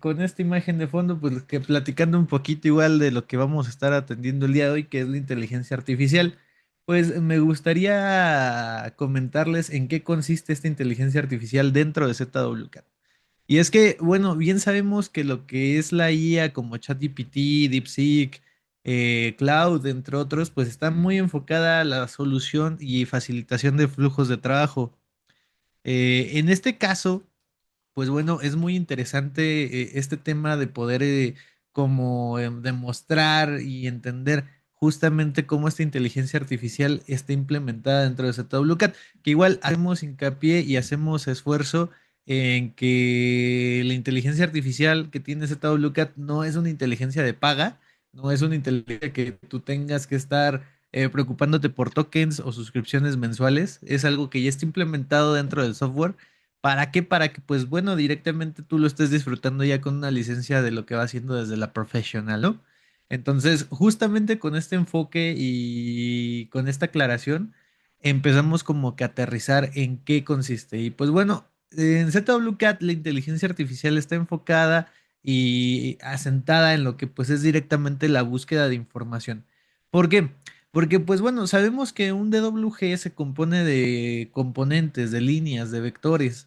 con esta imagen de fondo, pues que platicando un poquito igual de lo que vamos a estar atendiendo el día de hoy, que es la inteligencia artificial, pues me gustaría comentarles en qué consiste esta inteligencia artificial dentro de ZWCAT. Y es que, bueno, bien sabemos que lo que es la IA como ChatGPT, DeepSeek, Cloud, entre otros, pues está muy enfocada a la solución y facilitación de flujos de trabajo. En este caso, pues bueno, es muy interesante este tema de poder como demostrar y entender justamente cómo esta inteligencia artificial está implementada dentro de ZWCAT, que igual hacemos hincapié y hacemos esfuerzo en que la inteligencia artificial que tiene ZWCAT no es una inteligencia de paga, no es una inteligencia que tú tengas que estar preocupándote por tokens o suscripciones mensuales, es algo que ya está implementado dentro del software. ¿Para qué? Para que, pues bueno, directamente tú lo estés disfrutando ya con una licencia de lo que va haciendo desde la professional, ¿no? Entonces, justamente con este enfoque y con esta aclaración, empezamos como que a aterrizar en qué consiste. Y pues bueno, en ZWCAT la inteligencia artificial está enfocada y asentada en lo que pues es directamente la búsqueda de información. ¿Por qué? Porque, pues bueno, sabemos que un DWG se compone de componentes, de líneas, de vectores.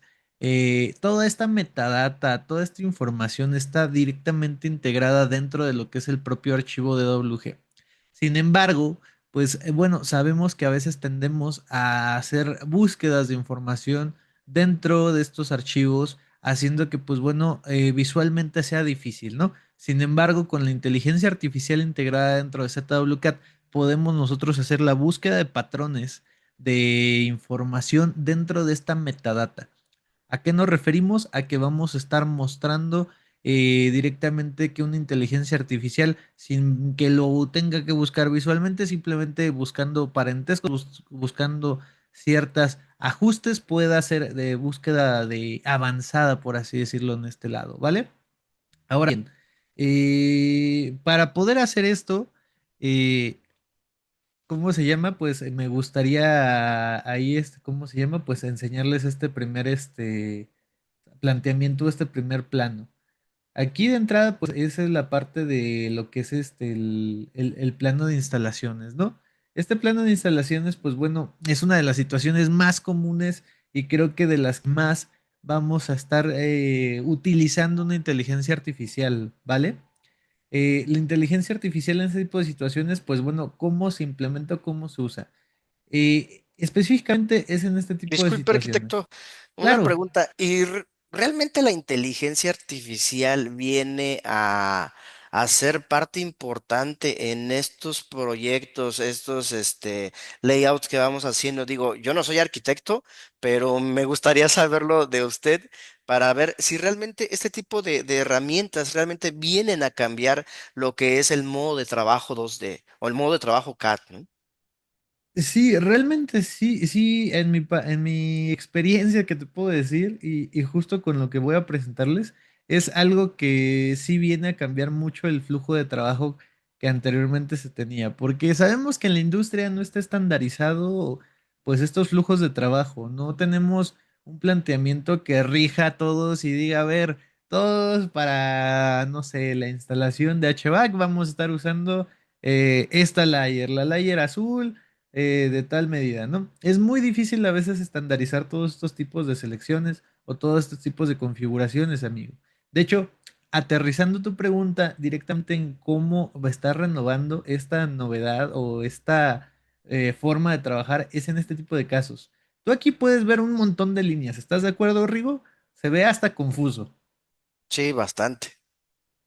Toda esta metadata, toda esta información está directamente integrada dentro de lo que es el propio archivo de DWG. Sin embargo, pues bueno, sabemos que a veces tendemos a hacer búsquedas de información dentro de estos archivos, haciendo que, pues bueno, visualmente sea difícil, ¿no? Sin embargo, con la inteligencia artificial integrada dentro de ZWCAT, podemos nosotros hacer la búsqueda de patrones de información dentro de esta metadata. ¿A qué nos referimos? A que vamos a estar mostrando directamente que una inteligencia artificial, sin que lo tenga que buscar visualmente, simplemente buscando parentescos, buscando ciertos ajustes, pueda hacer de búsqueda de avanzada, por así decirlo, en este lado, ¿vale? Ahora bien, para poder hacer esto, eh, ¿cómo se llama? Pues me gustaría ahí, ¿cómo se llama? Pues enseñarles este primer, planteamiento, este primer plano. Aquí de entrada, pues esa es la parte de lo que es el plano de instalaciones, ¿no? Este plano de instalaciones, pues bueno, es una de las situaciones más comunes y creo que de las que más vamos a estar utilizando una inteligencia artificial, ¿vale? La inteligencia artificial en ese tipo de situaciones, pues bueno, ¿cómo se implementa o cómo se usa? Específicamente es en este tipo de Disculpe, situaciones. arquitecto, una Claro. pregunta. ¿Y realmente la inteligencia artificial viene a ser parte importante en estos proyectos, estos layouts que vamos haciendo? Digo, yo no soy arquitecto, pero me gustaría saberlo de usted para ver si realmente este tipo de herramientas realmente vienen a cambiar lo que es el modo de trabajo 2D o el modo de trabajo CAD, ¿no? Sí, realmente sí, sí, en mi experiencia que te puedo decir y justo con lo que voy a presentarles, es algo que sí viene a cambiar mucho el flujo de trabajo que anteriormente se tenía, porque sabemos que en la industria no está estandarizado pues estos flujos de trabajo, no tenemos un planteamiento que rija a todos y diga, a ver, todos para, no sé, la instalación de HVAC vamos a estar usando esta layer, la layer azul de tal medida, ¿no? Es muy difícil a veces estandarizar todos estos tipos de selecciones o todos estos tipos de configuraciones, amigo. De hecho, aterrizando tu pregunta directamente en cómo va a estar renovando esta novedad o esta forma de trabajar, es en este tipo de casos. Tú aquí puedes ver un montón de líneas, ¿estás de acuerdo, Rigo? Se ve hasta confuso. Sí, bastante.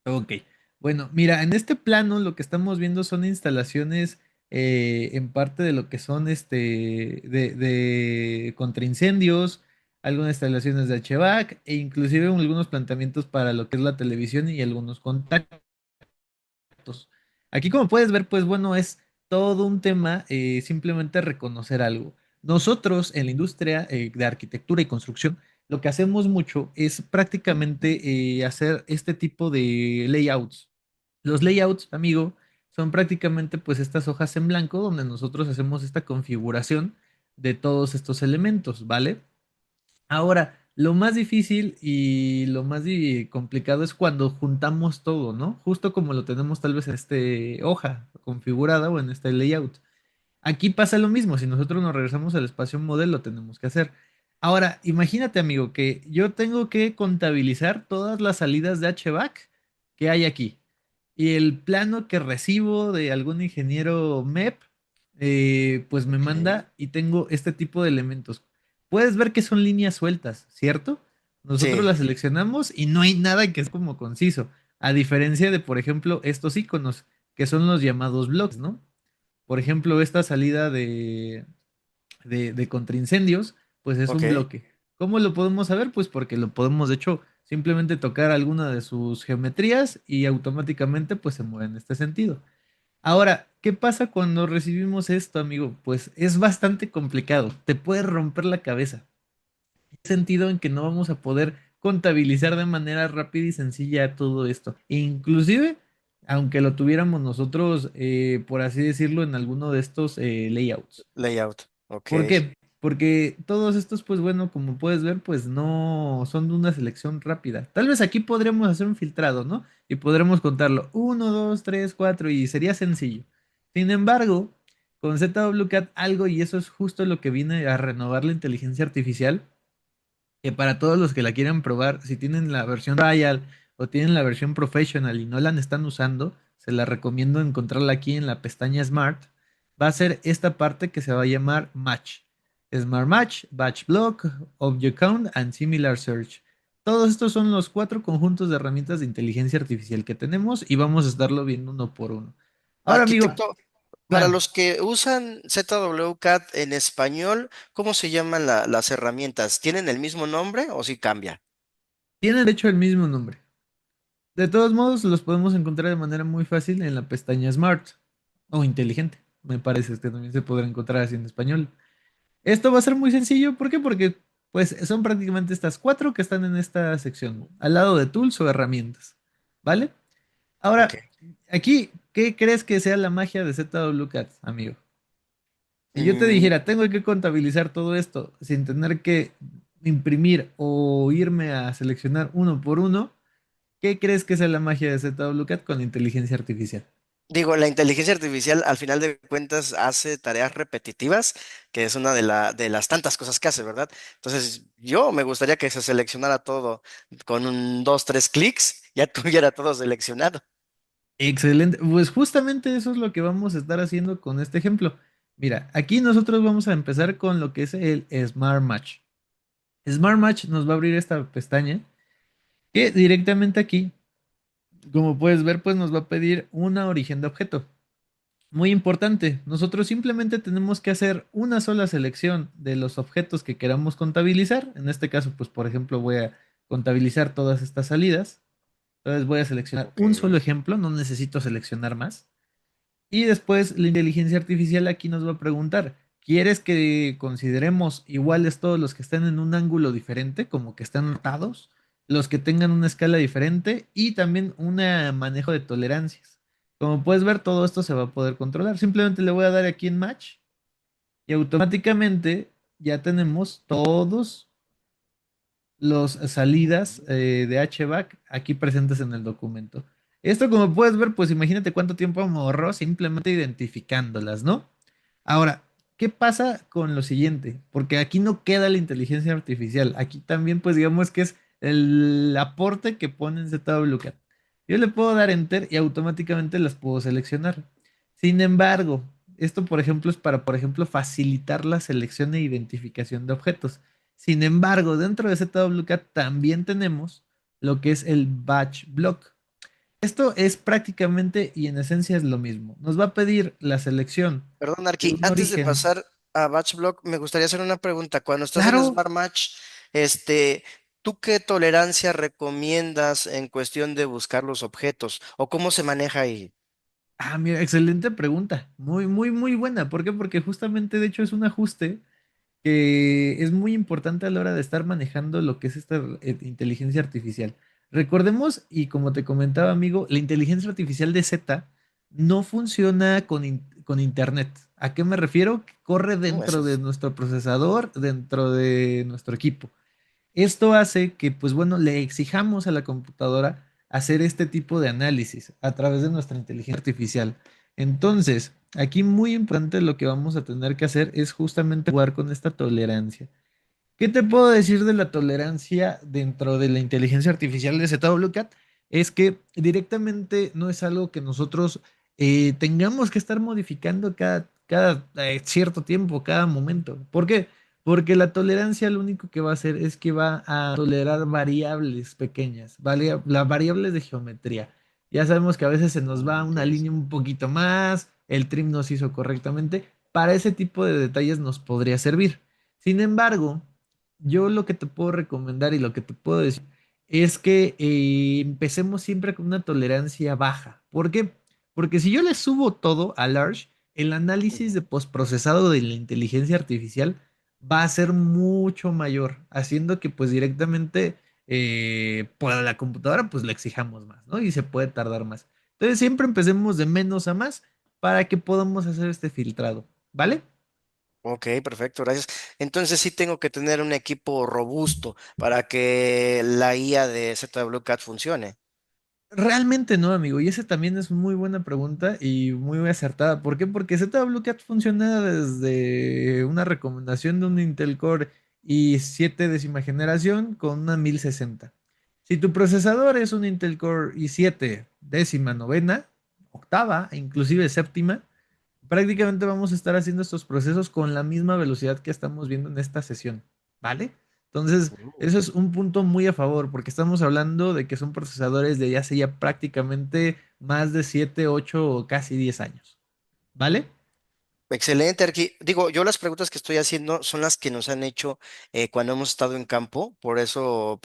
Ok, bueno, mira, en este plano lo que estamos viendo son instalaciones en parte de lo que son de contraincendios, algunas instalaciones de HVAC e inclusive algunos planteamientos para lo que es la televisión y algunos contactos. Aquí como puedes ver, pues bueno, es todo un tema simplemente reconocer algo. Nosotros en la industria de arquitectura y construcción, lo que hacemos mucho es prácticamente hacer este tipo de layouts. Los layouts, amigo, son prácticamente pues estas hojas en blanco donde nosotros hacemos esta configuración de todos estos elementos, ¿vale? Ahora, Lo más difícil y lo más complicado es cuando juntamos todo, ¿no? Justo como lo tenemos tal vez en este hoja configurada o en este layout. Aquí pasa lo mismo, si nosotros nos regresamos al espacio model, lo tenemos que hacer. Ahora, imagínate, amigo, que yo tengo que contabilizar todas las salidas de HVAC que hay aquí. Y el plano que recibo de algún ingeniero MEP, pues me Ok. manda y tengo este tipo de elementos. Puedes ver que son líneas sueltas, ¿cierto? Nosotros Sí, las seleccionamos y no hay nada que es como conciso. A diferencia de, por ejemplo, estos iconos, que son los llamados blocks, ¿no? Por ejemplo, esta salida de contraincendios, pues es ok. un bloque. ¿Cómo lo podemos saber? Pues porque lo podemos, de hecho, simplemente tocar alguna de sus geometrías y automáticamente pues se mueve en este sentido. Ahora, ¿qué pasa cuando recibimos esto, amigo? Pues es bastante complicado, te puede romper la cabeza. En el sentido en que no vamos a poder contabilizar de manera rápida y sencilla todo esto. E inclusive, aunque lo tuviéramos nosotros, por así decirlo, en alguno de estos layouts. Layout. ¿Por Ok. qué? Porque todos estos, pues bueno, como puedes ver, pues no son de una selección rápida. Tal vez aquí podríamos hacer un filtrado, ¿no? Y podremos contarlo uno, 2, 3, 4 y sería sencillo. Sin embargo, con ZWCAT algo, y eso es justo lo que viene a renovar la inteligencia artificial, que para todos los que la quieran probar, si tienen la versión Trial o tienen la versión Professional y no la están usando, se la recomiendo encontrarla aquí en la pestaña Smart. Va a ser esta parte que se va a llamar Match. Smart Match, Batch Block, Object Count and Similar Search. Todos estos son los cuatro conjuntos de herramientas de inteligencia artificial que tenemos y vamos a estarlo viendo uno por uno. Ahora, amigo, Arquitecto, para claro, los que usan ZWCAD en español, ¿cómo se llaman las herramientas? ¿Tienen el mismo nombre o si cambia? tienen de hecho el mismo nombre. De todos modos, los podemos encontrar de manera muy fácil en la pestaña Smart o inteligente. Me parece que también se podrá encontrar así en español. Esto va a ser muy sencillo. ¿Por qué? Porque pues son prácticamente estas cuatro que están en esta sección, al lado de tools o herramientas. ¿Vale? Ok. Ahora, aquí, ¿qué crees que sea la magia de ZWCAT, amigo? Si yo te Mm, dijera, tengo que contabilizar todo esto sin tener que imprimir o irme a seleccionar uno por uno, ¿qué crees que sea la magia de ZWCAT con la inteligencia artificial? digo, la inteligencia artificial al final de cuentas hace tareas repetitivas, que es una de las tantas cosas que hace, ¿verdad? Entonces, yo me gustaría que se seleccionara todo con un dos, tres clics, ya tuviera todo seleccionado. Excelente. Pues justamente eso es lo que vamos a estar haciendo con este ejemplo. Mira, aquí nosotros vamos a empezar con lo que es el Smart Match. Smart Match nos va a abrir esta pestaña que directamente aquí, como puedes ver, pues nos va a pedir una origen de objeto. Muy importante, nosotros simplemente tenemos que hacer una sola selección de los objetos que queramos contabilizar. En este caso, pues por ejemplo, voy a contabilizar todas estas salidas. Entonces voy a seleccionar Ok. un solo ejemplo, no necesito seleccionar más. Y después la inteligencia artificial aquí nos va a preguntar, ¿quieres que consideremos iguales todos los que estén en un ángulo diferente, como que estén rotados, los que tengan una escala diferente y también un manejo de tolerancias? Como puedes ver, todo esto se va a poder controlar. Simplemente le voy a dar aquí en Match y automáticamente ya tenemos todos los salidas de HVAC aquí presentes en el documento. Esto, como puedes ver, pues imagínate cuánto tiempo me ahorró simplemente identificándolas, ¿no? Ahora, ¿qué pasa con lo siguiente? Porque aquí no queda la inteligencia artificial. Aquí también, pues digamos que es el aporte que pone en ZWCAT. Yo le puedo dar enter y automáticamente las puedo seleccionar. Sin embargo, esto, por ejemplo, es para, por ejemplo, facilitar la selección e identificación de objetos. Sin embargo, dentro de ZWCAT también tenemos lo que es el batch block. Esto es prácticamente y en esencia es lo mismo. Nos va a pedir la selección Perdón, de Arqui, un antes de origen. pasar a Batchblock, me gustaría hacer una pregunta. Cuando estás en Claro. Smart Match, ¿tú qué tolerancia recomiendas en cuestión de buscar los objetos? ¿O cómo se maneja ahí? Ah, mira, excelente pregunta. Muy, muy, muy buena. ¿Por qué? Porque justamente, de hecho, es un ajuste que es muy importante a la hora de estar manejando lo que es esta inteligencia artificial. Recordemos, y como te comentaba, amigo, la inteligencia artificial de Z no funciona con Internet. ¿A qué me refiero? Que corre Eso dentro de es. nuestro procesador, dentro de nuestro equipo. Esto hace que, pues bueno, le exijamos a la computadora hacer este tipo de análisis a través de nuestra inteligencia artificial. Entonces, aquí muy importante lo que vamos a tener que hacer es justamente jugar con esta tolerancia. ¿Qué te puedo decir de la tolerancia dentro de la inteligencia artificial de ZWCAT? Es que directamente no es algo que nosotros tengamos que estar modificando cada cierto tiempo, cada momento. ¿Por qué? Porque la tolerancia lo único que va a hacer es que va a tolerar variables pequeñas, las variables de geometría. Ya sabemos que a veces se nos va Ok. una línea un poquito más, el trim no se hizo correctamente. Para ese tipo de detalles nos podría servir. Sin embargo, yo lo que te puedo recomendar y lo que te puedo decir es que empecemos siempre con una tolerancia baja. ¿Por qué? Porque si yo le subo todo a Large, el análisis Ujú. de postprocesado de la inteligencia artificial va a ser mucho mayor, haciendo que pues directamente para la computadora pues le exijamos más, ¿no? Y se puede tardar más. Entonces siempre empecemos de menos a más para que podamos hacer este filtrado, ¿vale? Ok, perfecto, gracias. Entonces sí tengo que tener un equipo robusto para que la IA de ZWCAT funcione. Realmente no, amigo, y esa también es muy buena pregunta y muy acertada. ¿Por qué? Porque ZWCAT funciona desde una recomendación de un Intel Core i7 décima generación con una 1060. Si tu procesador es un Intel Core i7 décima novena, octava, e inclusive séptima, prácticamente vamos a estar haciendo estos procesos con la misma velocidad que estamos viendo en esta sesión, ¿vale? Entonces, Mm. eso es un punto muy a favor, porque estamos hablando de que son procesadores de ya hace ya prácticamente más de 7, 8 o casi 10 años, ¿vale? Excelente, Arqui. Digo, yo las preguntas que estoy haciendo son las que nos han hecho cuando hemos estado en campo, por eso,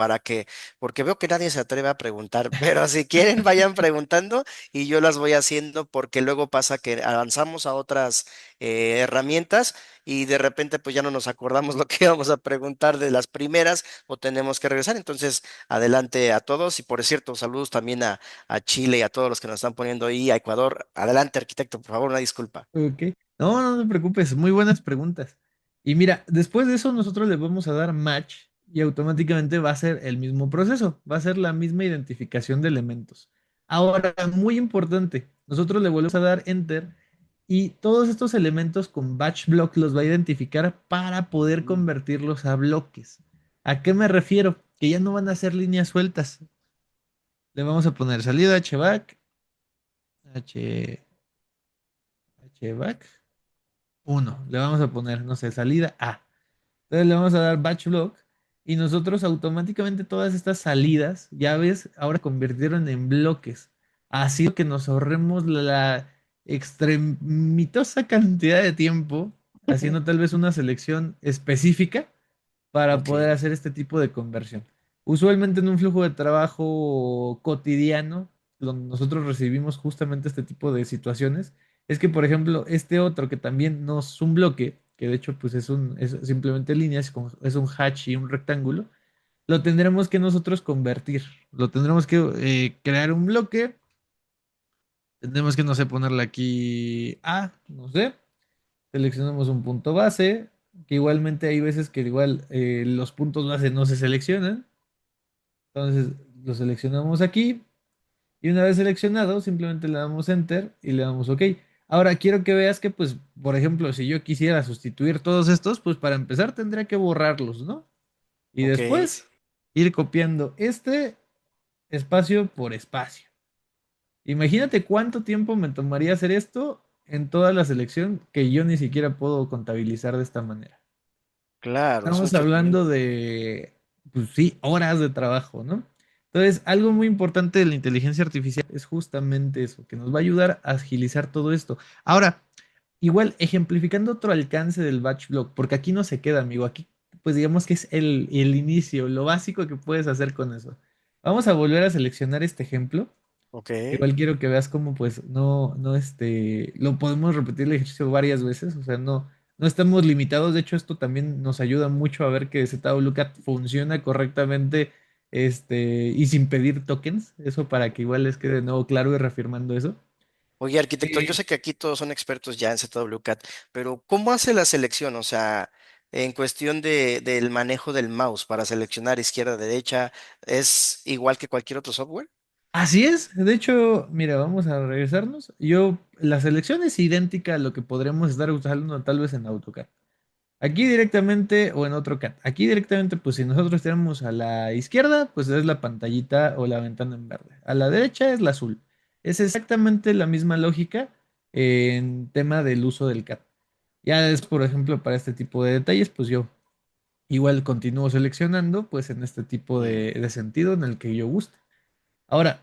porque veo que nadie se atreve a preguntar, pero si quieren vayan preguntando y yo las voy haciendo porque luego pasa que avanzamos a otras herramientas y de repente pues ya no nos acordamos lo que íbamos a preguntar de las primeras o tenemos que regresar. Entonces, adelante a todos y por cierto, saludos también a Chile y a todos los que nos están poniendo ahí, a Ecuador. Adelante, arquitecto, por favor, una disculpa. Ok. No, no te preocupes, muy buenas preguntas. Y mira, después de eso nosotros le vamos a dar match y automáticamente va a ser el mismo proceso, va a ser la misma identificación de elementos. Ahora, muy importante, nosotros le volvemos a dar enter y todos estos elementos con batch block los va a identificar para poder convertirlos a bloques. ¿A qué me refiero? Que ya no van a ser líneas sueltas. Le vamos a poner salida hback, h hback 1. Le vamos a poner, no sé, salida A. Entonces le vamos a dar batch block y nosotros automáticamente todas estas salidas, ya ves, ahora convirtieron en bloques. Así que nos ahorremos la extremitosa cantidad de tiempo haciendo tal vez una selección específica para Ok. poder hacer este tipo de conversión. Usualmente en un flujo de trabajo cotidiano, donde nosotros recibimos justamente este tipo de situaciones, es que, por ejemplo, este otro que también no es un bloque, que de hecho pues es simplemente líneas, es un hatch y un rectángulo, lo tendremos que nosotros convertir. Lo tendremos que crear un bloque, tendremos que, no sé, ponerle aquí A, no sé, seleccionamos un punto base, que igualmente hay veces que igual los puntos base no se seleccionan. Entonces lo seleccionamos aquí y una vez seleccionado simplemente le damos enter y le damos OK. Ahora quiero que veas que pues, por ejemplo, si yo quisiera sustituir todos estos, pues para empezar tendría que borrarlos, ¿no? Y Ok, después ir copiando este espacio por espacio. Imagínate cuánto tiempo me tomaría hacer esto en toda la selección que yo ni siquiera puedo contabilizar de esta manera. claro, es Estamos mucho tiempo. hablando de, pues sí, horas de trabajo, ¿no? Entonces, algo muy importante de la inteligencia artificial es justamente eso, que nos va a ayudar a agilizar todo esto. Ahora, igual, ejemplificando otro alcance del batch block, porque aquí no se queda, amigo, aquí pues digamos que es el inicio, lo básico que puedes hacer con eso. Vamos a volver a seleccionar este ejemplo. Ok. Igual quiero que veas cómo pues no, lo podemos repetir el ejercicio varias veces, o sea, no estamos limitados, de hecho esto también nos ayuda mucho a ver que ZWCAT funciona correctamente, y sin pedir tokens, eso para que igual les quede de nuevo claro y reafirmando eso. Oye, arquitecto, yo Eh, sé que aquí todos son expertos ya en ZWCAT, pero ¿cómo hace la selección? O sea, en cuestión del manejo del mouse para seleccionar izquierda, derecha, ¿es igual que cualquier otro software? Así es, de hecho, mira, vamos a regresarnos. La selección es idéntica a lo que podremos estar usando tal vez en AutoCAD. Aquí directamente o en otro CAD. Aquí directamente, pues si nosotros tenemos a la izquierda, pues es la pantallita o la ventana en verde. A la derecha es la azul. Es exactamente la misma lógica en tema del uso del CAD. Ya es, por ejemplo, para este tipo de detalles, pues yo igual continúo seleccionando, pues en este tipo Mm, de sentido en el que yo guste. Ahora,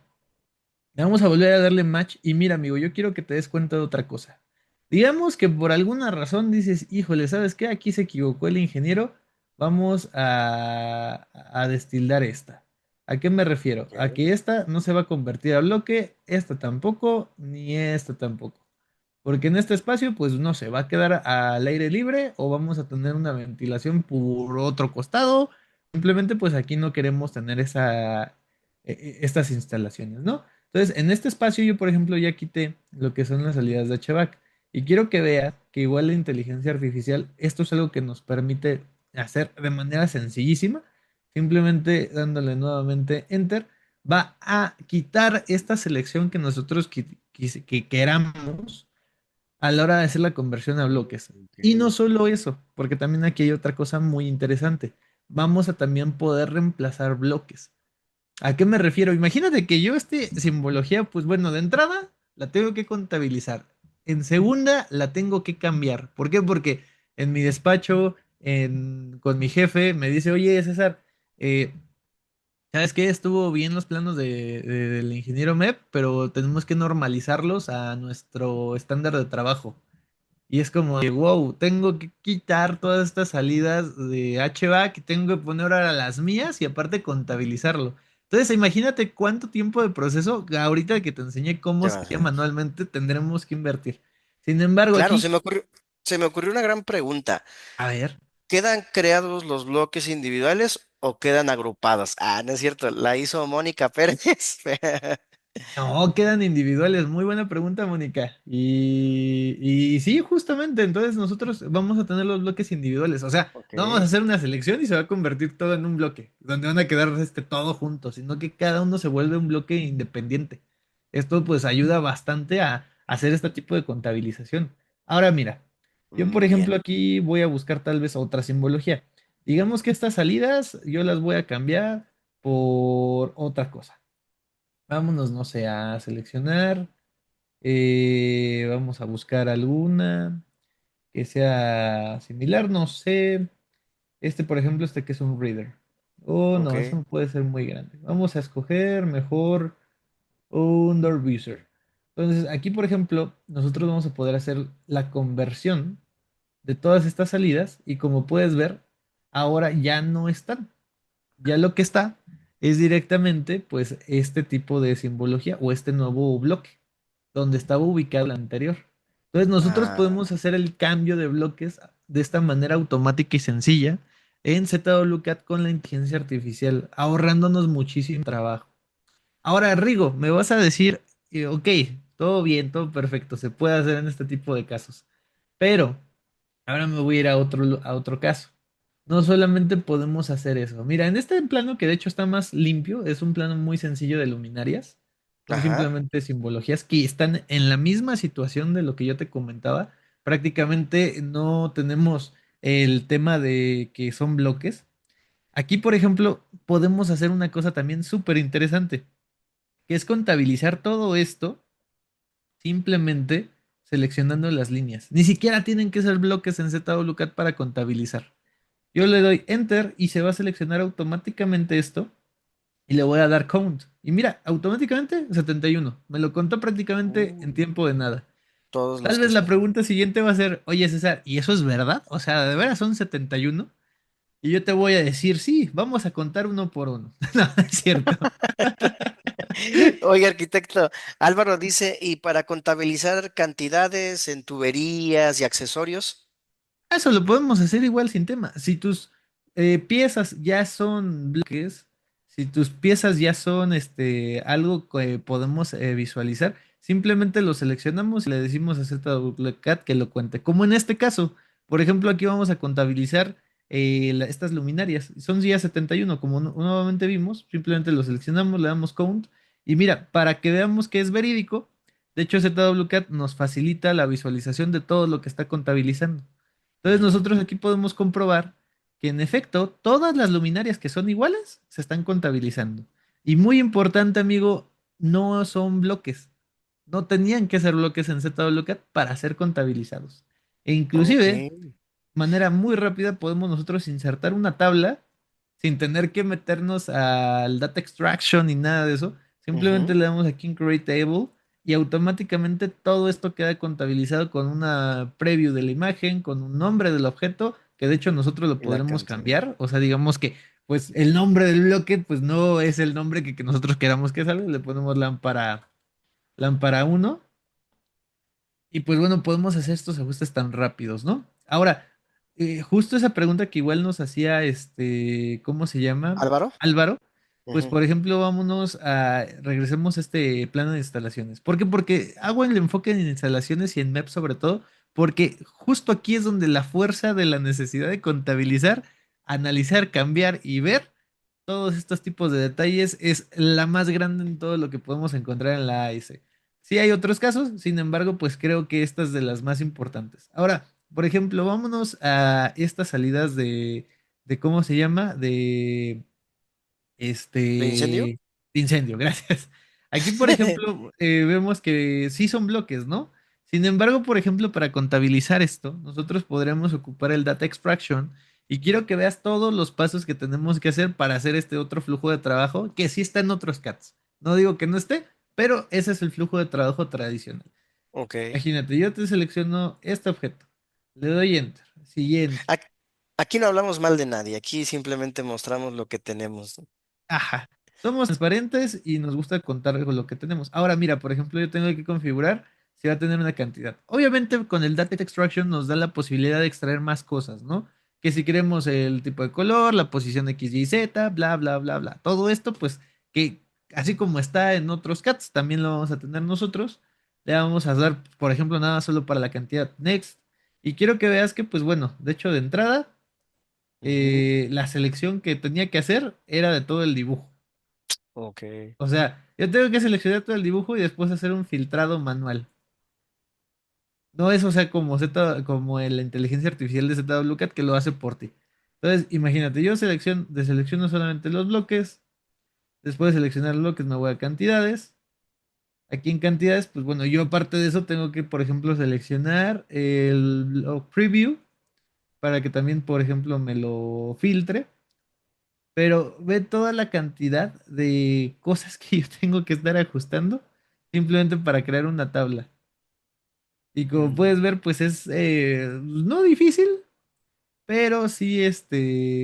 vamos a volver a darle match y mira, amigo, yo quiero que te des cuenta de otra cosa. Digamos que por alguna razón dices, híjole, ¿sabes qué? Aquí se equivocó el ingeniero. Vamos a destildar esta. ¿A qué me refiero? A ok. que esta no se va a convertir a bloque, esta tampoco, ni esta tampoco. Porque en este espacio, pues no se va a quedar al aire libre o vamos a tener una ventilación por otro costado. Simplemente, pues aquí no queremos tener estas instalaciones, ¿no? Entonces, en este espacio yo, por ejemplo, ya quité lo que son las salidas de HVAC y quiero que veas que igual la inteligencia artificial, esto es algo que nos permite hacer de manera sencillísima, simplemente dándole nuevamente enter, va a quitar esta selección que nosotros que queramos a la hora de hacer la conversión a bloques. Y no Ok. solo eso, porque también aquí hay otra cosa muy interesante. Vamos a también poder reemplazar bloques. ¿A qué me refiero? Imagínate que yo este simbología, pues bueno, de entrada la tengo que contabilizar. En segunda la tengo que cambiar. ¿Por qué? Porque en mi despacho, con mi jefe, me dice, oye, César, eh, ¿sabes qué? Estuvo bien los planos del ingeniero MEP, pero tenemos que normalizarlos a nuestro estándar de trabajo. Y es como de, wow, tengo que quitar todas estas salidas de HVAC, tengo que poner ahora las mías y aparte contabilizarlo. Entonces, imagínate cuánto tiempo de proceso, ahorita que te enseñé cómo ¿Qué se va a haría hacer? manualmente, tendremos que invertir. Sin embargo, Claro, aquí, se me ocurrió una gran pregunta. a ver. ¿Quedan creados los bloques individuales o quedan agrupados? Ah, no es cierto, la hizo Mónica Pérez. No, quedan individuales. Muy buena pregunta, Mónica. Y sí, justamente, entonces nosotros vamos a tener los bloques individuales. O sea, Ok. no vamos a hacer una selección y se va a convertir todo en un bloque, donde van a quedar todo juntos, sino que cada uno se vuelve un bloque independiente. Esto pues ayuda bastante a hacer este tipo de contabilización. Ahora mira, yo por ejemplo Bien, aquí voy a buscar tal vez otra simbología. Digamos que estas salidas yo las voy a cambiar por otra cosa. Vámonos, no sé, a seleccionar. Vamos a buscar alguna que sea similar, no sé. Este, por ejemplo, este que es un reader. Oh, no, eso ok. no puede ser muy grande. Vamos a escoger mejor un door user. Entonces, aquí, por ejemplo, nosotros vamos a poder hacer la conversión de todas estas salidas y como puedes ver, ahora ya no están. Ya lo que está es directamente, pues, este tipo de simbología o este nuevo bloque, donde estaba ubicado el anterior. Entonces, nosotros podemos Ah, hacer el cambio de bloques de esta manera automática y sencilla en ZWCAD con la inteligencia artificial, ahorrándonos muchísimo trabajo. Ahora, Rigo, me vas a decir, ok, todo bien, todo perfecto, se puede hacer en este tipo de casos, pero ahora me voy a ir a otro caso. No solamente podemos hacer eso. Mira, en este plano que de hecho está más limpio, es un plano muy sencillo de luminarias. Son ajá. simplemente simbologías que están en la misma situación de lo que yo te comentaba. Prácticamente no tenemos el tema de que son bloques. Aquí, por ejemplo, podemos hacer una cosa también súper interesante, que es contabilizar todo esto simplemente seleccionando las líneas. Ni siquiera tienen que ser bloques en ZWCAD para contabilizar. Yo le doy Enter y se va a seleccionar automáticamente esto y le voy a dar Count. Y mira, automáticamente 71. Me lo contó prácticamente en Uh, tiempo de nada. todos Tal los que vez la son. pregunta siguiente va a ser, oye César, ¿y eso es verdad? O sea, ¿de veras son 71? Y yo te voy a decir, sí, vamos a contar uno por uno. No, es cierto. Oye, arquitecto, Álvaro dice, ¿y para contabilizar cantidades en tuberías y accesorios? Eso lo podemos hacer igual sin tema. Si tus piezas ya son bloques, si tus piezas ya son algo que podemos visualizar, simplemente lo seleccionamos y le decimos a ZWCAD que lo cuente. Como en este caso, Por ejemplo, aquí vamos a contabilizar estas luminarias. Son días 71, como nuevamente vimos, simplemente lo seleccionamos, le damos count. Y mira, para que veamos que es verídico, de hecho ZWCAT nos facilita la visualización de todo lo que está contabilizando. Entonces nosotros aquí podemos comprobar que en efecto todas las luminarias que son iguales se están contabilizando. Y muy importante, amigo, no son bloques. No tenían que ser bloques en ZWCAT para ser contabilizados. E Ok. inclusive, de manera muy rápida, podemos nosotros insertar una tabla sin tener que meternos al data extraction ni nada de eso. Simplemente Ujú. le damos aquí en Create Table y automáticamente todo esto queda contabilizado con una preview de la imagen, con un nombre del objeto, que de hecho nosotros lo Y la podremos cantidad. cambiar. O sea, digamos que pues el nombre del bloque pues no es el nombre que nosotros queramos que salga. Le ponemos lámpara uno. Y pues bueno, podemos hacer estos ajustes tan rápidos, ¿no? Ahora, justo esa pregunta que igual nos hacía ¿cómo se llama? ¿Álvaro? Álvaro. Pues Ujú. por ejemplo, regresemos a este plano de instalaciones. ¿Por qué? Porque hago el enfoque en instalaciones y en MEP sobre todo, porque justo aquí es donde la fuerza de la necesidad de contabilizar, analizar, cambiar y ver todos estos tipos de detalles es la más grande en todo lo que podemos encontrar en la AS. Sí hay otros casos, sin embargo, pues creo que esta es de las más importantes. Ahora, por ejemplo, vámonos a estas salidas de ¿cómo se llama? ¿De incendio? De incendio, gracias. Aquí, por ejemplo, vemos que sí son bloques, ¿no? Sin embargo, por ejemplo, para contabilizar esto, nosotros podremos ocupar el data extraction y quiero que veas todos los pasos que tenemos que hacer para hacer este otro flujo de trabajo que sí está en otros CATs. No digo que no esté, pero ese es el flujo de trabajo tradicional. Ok. Imagínate, yo te selecciono este objeto, le doy enter, siguiente. Ac- Aquí no hablamos mal de nadie, aquí simplemente mostramos lo que tenemos, ¿no? Ajá. Somos transparentes y nos gusta contar con lo que tenemos. Ahora, mira, por ejemplo, yo tengo que configurar si va a tener una cantidad. Obviamente, con el Data Extraction nos da la posibilidad de extraer más cosas, ¿no? Que si queremos el tipo de color, la posición X, Y, Z, bla, bla, bla, bla. Todo esto, pues, que así como está en otros CATs, también lo vamos a tener nosotros. Le vamos a dar, por ejemplo, nada solo para la cantidad Next. Y quiero que veas que, pues bueno, de hecho, de entrada Ujú. la selección que tenía que hacer era de todo el dibujo. Ok. O sea, yo tengo que seleccionar todo el dibujo y después hacer un filtrado manual. No es, o sea, como como la inteligencia artificial de ZWCAT que lo hace por ti. Entonces, imagínate, yo deselecciono solamente los bloques. Después de seleccionar bloques, me voy a cantidades. Aquí en cantidades, pues bueno, yo aparte de eso tengo que, por ejemplo, seleccionar el block preview para que también, por ejemplo, me lo filtre. Pero ve toda la cantidad de cosas que yo tengo que estar ajustando simplemente para crear una tabla. Y como Mm. puedes ver, pues es no difícil, pero sí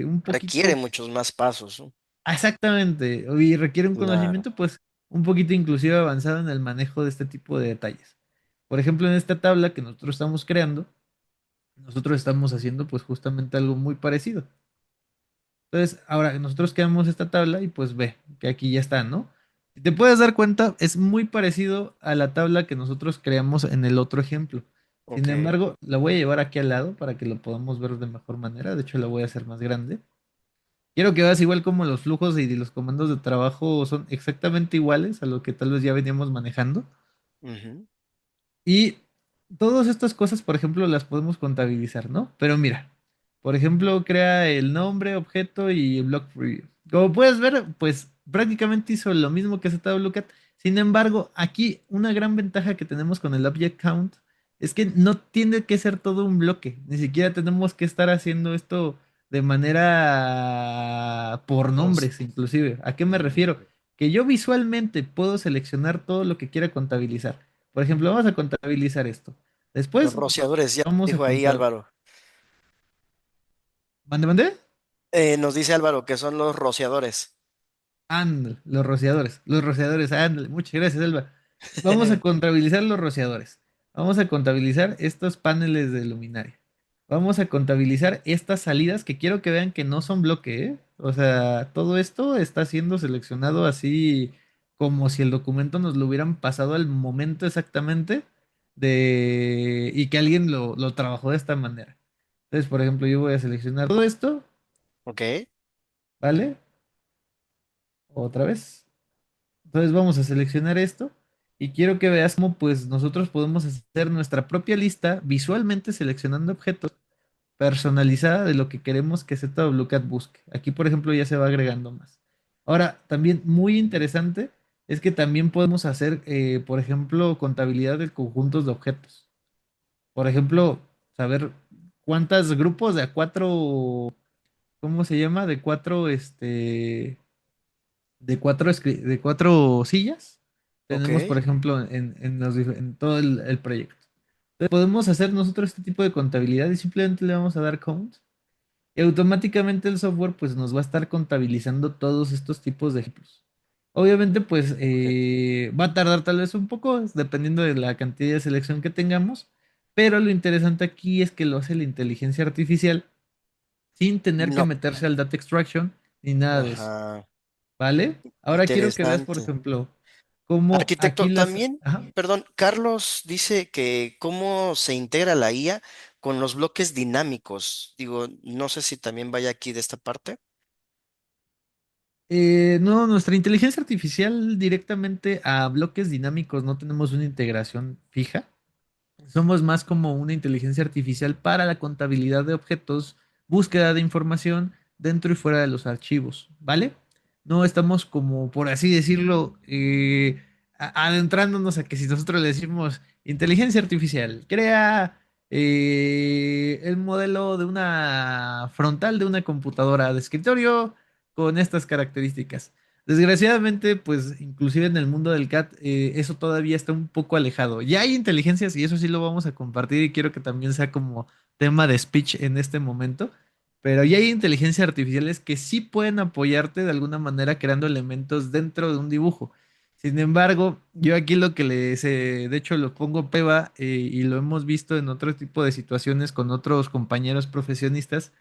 un Requiere poquito, muchos más pasos, ¿no? exactamente, y requiere un Claro. conocimiento pues un poquito inclusive avanzado en el manejo de este tipo de detalles. Por ejemplo, en esta tabla que nosotros estamos creando, nosotros estamos haciendo pues justamente algo muy parecido. Entonces, ahora nosotros creamos esta tabla y pues ve que aquí ya está, ¿no? Si te puedes dar cuenta, es muy parecido a la tabla que nosotros creamos en el otro ejemplo. Sin Ok. embargo, la voy a llevar aquí al lado para que lo podamos ver de mejor manera. De hecho, la voy a hacer más grande. Quiero que veas igual como los flujos y los comandos de trabajo son exactamente iguales a lo que tal vez ya veníamos manejando. Ujú. Y todas estas cosas, por ejemplo, las podemos contabilizar, ¿no? Pero mira, por ejemplo, crea el nombre, objeto y el block preview. Como puedes ver, pues prácticamente hizo lo mismo que ZWCAT. Sin embargo, aquí una gran ventaja que tenemos con el object count es que no tiene que ser todo un bloque. Ni siquiera tenemos que estar haciendo esto de manera por Los, nombres, inclusive. ¿A qué me refiero? Que yo visualmente puedo seleccionar todo lo que quiera contabilizar. Por ejemplo, vamos a contabilizar esto. los Después rociadores, ya vamos a dijo ahí contar. Álvaro. ¿Mande, mande? Nos dice Álvaro que son los rociadores. Ándale, los rociadores. Los rociadores, ándale. Muchas gracias, Elba. Vamos a contabilizar los rociadores. Vamos a contabilizar estos paneles de luminaria. Vamos a contabilizar estas salidas que quiero que vean que no son bloque, ¿eh? O sea, todo esto está siendo seleccionado así como si el documento nos lo hubieran pasado al momento exactamente y que alguien lo trabajó de esta manera. Entonces, por ejemplo, yo voy a seleccionar todo esto, Ok. ¿vale? Otra vez. Entonces vamos a seleccionar esto y quiero que veas cómo pues nosotros podemos hacer nuestra propia lista visualmente seleccionando objetos personalizada de lo que queremos que ZWCAT busque. Aquí, por ejemplo, ya se va agregando más. Ahora, también muy interesante es que también podemos hacer, por ejemplo, contabilidad de conjuntos de objetos. Por ejemplo, saber cuántos grupos de a cuatro, ¿cómo se llama? De cuatro sillas Ok. tenemos, por ejemplo, en todo el proyecto. Entonces, podemos hacer nosotros este tipo de contabilidad y simplemente le vamos a dar count y automáticamente el software pues nos va a estar contabilizando todos estos tipos de ejemplos. Obviamente pues Ok. va a tardar tal vez un poco dependiendo de la cantidad de selección que tengamos, pero lo interesante aquí es que lo hace la inteligencia artificial sin tener que No. meterse al data extraction ni nada de eso, Ajá. ¿vale? Ahora quiero que veas, por Interesante. ejemplo, cómo aquí Arquitecto, las... también, Ajá. perdón, Carlos dice que cómo se integra la IA con los bloques dinámicos. Digo, no sé si también vaya aquí de esta parte. No, nuestra inteligencia artificial directamente a bloques dinámicos no tenemos una integración fija. Somos más como una inteligencia artificial para la contabilidad de objetos, búsqueda de información dentro y fuera de los archivos, ¿vale? No estamos como, por así decirlo, adentrándonos a que si nosotros le decimos inteligencia artificial, crea el modelo de una frontal de una computadora de escritorio con estas características. Desgraciadamente, pues inclusive en el mundo del CAT, eso todavía está un poco alejado. Ya hay inteligencias y eso sí lo vamos a compartir y quiero que también sea como tema de speech en este momento, pero ya hay inteligencias artificiales que sí pueden apoyarte de alguna manera creando elementos dentro de un dibujo. Sin embargo, yo aquí lo que les, de hecho lo pongo peba y lo hemos visto en otro tipo de situaciones con otros compañeros profesionistas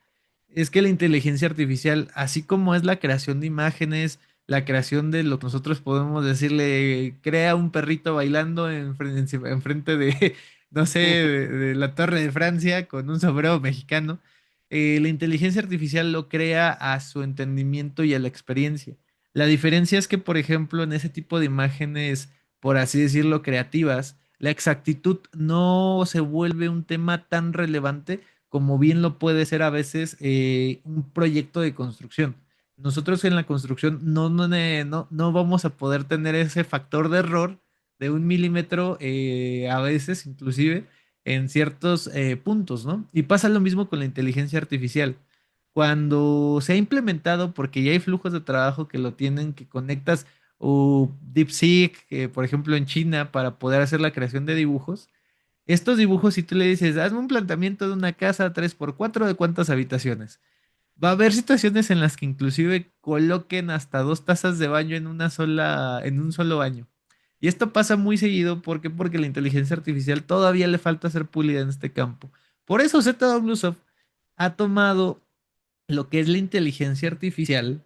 es que la inteligencia artificial, así como es la creación de imágenes, la creación de lo que nosotros podemos decirle, crea un perrito bailando enfrente de, no sé, de la Torre de Francia con un sombrero mexicano, la inteligencia artificial lo crea a su entendimiento y a la experiencia. La diferencia es que, por ejemplo, en ese tipo de imágenes, por así decirlo, creativas, la exactitud no se vuelve un tema tan relevante como bien lo puede ser a veces un proyecto de construcción. Nosotros en la construcción no vamos a poder tener ese factor de error de 1 milímetro, a veces inclusive en ciertos puntos, ¿no? Y pasa lo mismo con la inteligencia artificial. Cuando se ha implementado, porque ya hay flujos de trabajo que lo tienen, que conectas o DeepSeek, por ejemplo en China, para poder hacer la creación de dibujos, estos dibujos, si tú le dices, hazme un planteamiento de una casa 3x4 de cuántas habitaciones, va a haber situaciones en las que inclusive coloquen hasta 2 tazas de baño en un solo baño. Y esto pasa muy seguido, ¿por qué? Porque la inteligencia artificial todavía le falta ser pulida en este campo. Por eso ZWSoft ha tomado lo que es la inteligencia artificial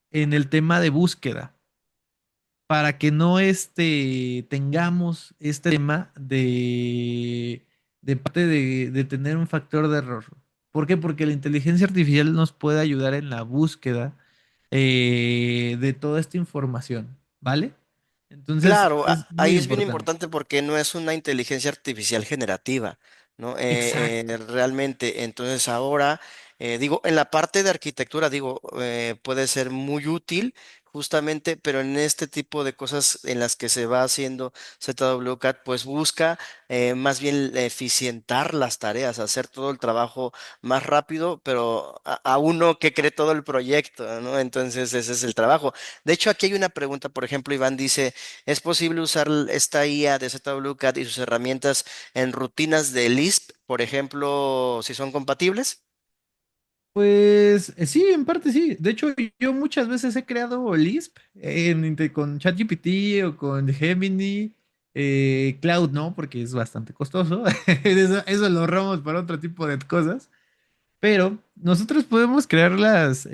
en el tema de búsqueda para que no tengamos este tema de parte de tener un factor de error. ¿Por qué? Porque la inteligencia artificial nos puede ayudar en la búsqueda de toda esta información, ¿vale? Entonces, Claro, es muy ahí es bien importante. importante porque no es una inteligencia artificial generativa, ¿no? Exacto. Realmente, entonces ahora, digo, en la parte de arquitectura, digo, puede ser muy útil justamente, pero en este tipo de cosas en las que se va haciendo ZWCAT, pues busca más bien eficientar las tareas, hacer todo el trabajo más rápido, pero a uno que cree todo el proyecto, ¿no? Entonces ese es el trabajo. De hecho, aquí hay una pregunta, por ejemplo, Iván dice... ¿Es posible usar esta IA de ZWCAT y sus herramientas en rutinas de Lisp, por ejemplo, si son compatibles? Pues sí, en parte sí. De hecho, yo muchas veces he creado Lisp con ChatGPT o con Gemini, Cloud no, porque es bastante costoso. Eso lo ahorramos para otro tipo de cosas. Pero nosotros podemos crear las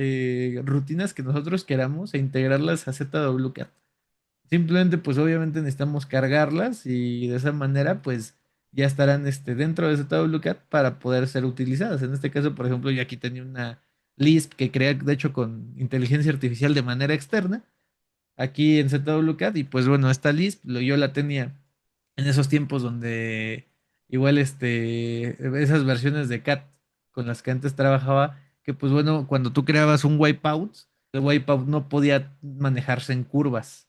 rutinas que nosotros queramos e integrarlas a ZWCAT. Simplemente, pues obviamente necesitamos cargarlas y de esa manera, pues ya estarán dentro de ZWCAT para poder ser utilizadas. En este caso, por ejemplo, yo aquí tenía una Lisp que crea, de hecho, con inteligencia artificial de manera externa, aquí en ZWCAT, y pues bueno, esta Lisp yo la tenía en esos tiempos donde igual esas versiones de CAT con las que antes trabajaba, que pues bueno, cuando tú creabas un wipeout, el wipeout no podía manejarse en curvas,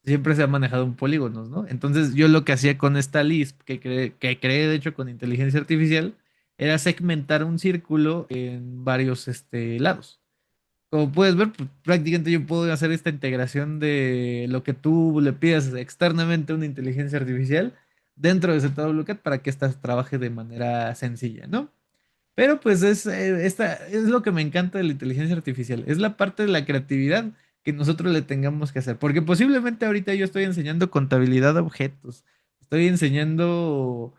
siempre se ha manejado en polígonos, ¿no? Entonces yo lo que hacía con esta Lisp, que creé de hecho con inteligencia artificial, era segmentar un círculo en varios lados. Como puedes ver, pues, prácticamente yo puedo hacer esta integración de lo que tú le pidas externamente a una inteligencia artificial dentro de ZWCAT para que ésta trabaje de manera sencilla, ¿no? Pero pues esta es lo que me encanta de la inteligencia artificial, es la parte de la creatividad que nosotros le tengamos que hacer, porque posiblemente ahorita yo estoy enseñando contabilidad de objetos, estoy enseñando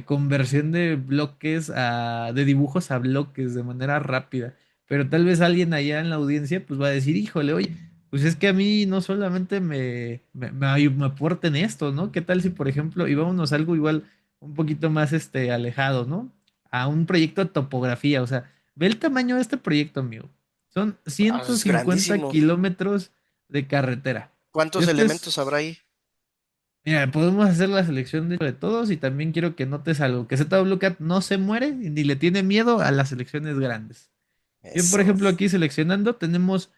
conversión de bloques de dibujos a bloques de manera rápida, pero tal vez alguien allá en la audiencia pues va a decir, híjole, oye, pues es que a mí no solamente me aporten esto, ¿no? ¿Qué tal si, por ejemplo, y vámonos a algo igual un poquito más alejado, ¿no? A un proyecto de topografía. O sea, ve el tamaño de este proyecto, amigo. Son Ah, es 150 grandísimo. kilómetros de carretera. ¿Cuántos Este elementos habrá es, ahí? mira, podemos hacer la selección de todos y también quiero que notes algo, que ZWCAT no se muere ni le tiene miedo a las selecciones grandes. Yo, por Eso. ejemplo, aquí seleccionando tenemos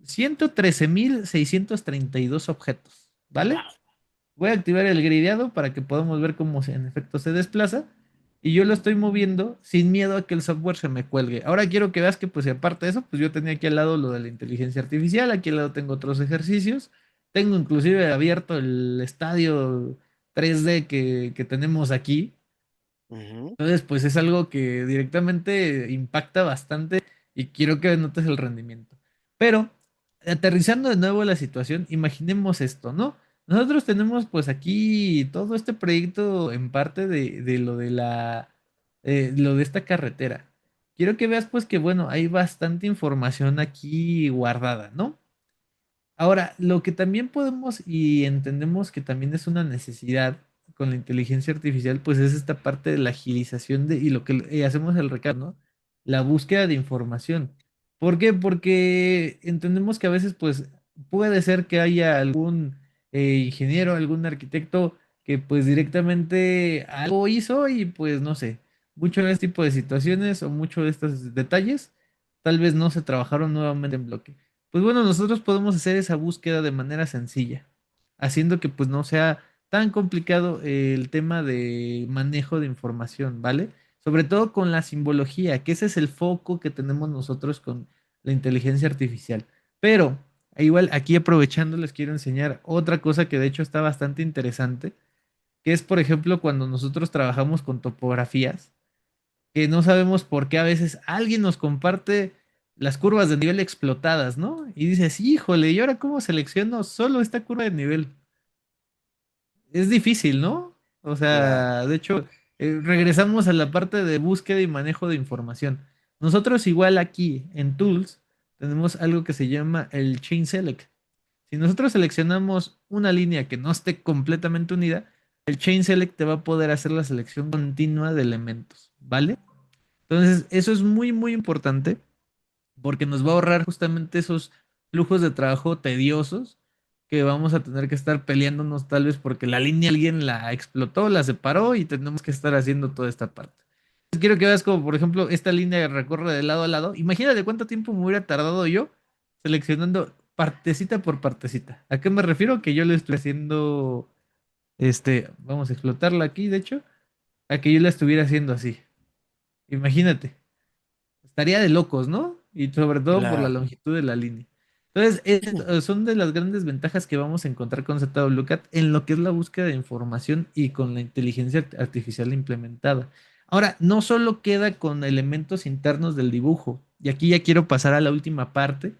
113.632 objetos, ¿vale? Wow. Voy a activar el grideado para que podamos ver cómo en efecto se desplaza. Y yo lo estoy moviendo sin miedo a que el software se me cuelgue. Ahora quiero que veas que, pues, y aparte de eso, pues yo tenía aquí al lado lo de la inteligencia artificial. Aquí al lado tengo otros ejercicios. Tengo inclusive abierto el estadio 3D que tenemos aquí. Ujú. Entonces, pues es algo que directamente impacta bastante y quiero que notes el rendimiento. Pero, aterrizando de nuevo la situación, imaginemos esto, ¿no? Nosotros tenemos pues aquí todo este proyecto en parte de lo de lo de esta carretera. Quiero que veas pues que bueno, hay bastante información aquí guardada, ¿no? Ahora, lo que también podemos y entendemos que también es una necesidad con la inteligencia artificial, pues es esta parte de la agilización y lo que hacemos el recado, ¿no? La búsqueda de información. ¿Por qué? Porque entendemos que a veces, pues, puede ser que haya algún ingeniero, algún arquitecto que pues directamente algo hizo y pues no sé, mucho de este tipo de situaciones o mucho de estos detalles tal vez no se trabajaron nuevamente en bloque. Pues bueno, nosotros podemos hacer esa búsqueda de manera sencilla, haciendo que pues no sea tan complicado el tema de manejo de información, ¿vale? Sobre todo con la simbología, que ese es el foco que tenemos nosotros con la inteligencia artificial. Pero igual aquí aprovechando les quiero enseñar otra cosa que de hecho está bastante interesante, que es por ejemplo cuando nosotros trabajamos con topografías que no sabemos por qué a veces alguien nos comparte las curvas de nivel explotadas, ¿no? Y dices, híjole, ¿y ahora cómo selecciono solo esta curva de nivel? Es difícil, ¿no? O Claro. sea, de hecho, regresamos a la parte de búsqueda y manejo de información. Nosotros igual aquí en Tools tenemos algo que se llama el Chain Select. Si nosotros seleccionamos una línea que no esté completamente unida, el Chain Select te va a poder hacer la selección continua de elementos, ¿vale? Entonces, eso es muy, muy importante porque nos va a ahorrar justamente esos flujos de trabajo tediosos que vamos a tener que estar peleándonos tal vez porque la línea alguien la explotó, la separó y tenemos que estar haciendo toda esta parte. Entonces, quiero que veas como, por ejemplo, esta línea recorre de lado a lado. Imagínate cuánto tiempo me hubiera tardado yo seleccionando partecita por partecita. ¿A qué me refiero? Que yo le estoy haciendo, vamos a explotarla aquí, de hecho, a que yo la estuviera haciendo así. Imagínate. Estaría de locos, ¿no? Y sobre todo por la Claro. longitud de la línea. Entonces, son de las grandes ventajas que vamos a encontrar con ZWCAT en lo que es la búsqueda de información y con la inteligencia artificial implementada. Ahora, no solo queda con elementos internos del dibujo, y aquí ya quiero pasar a la última parte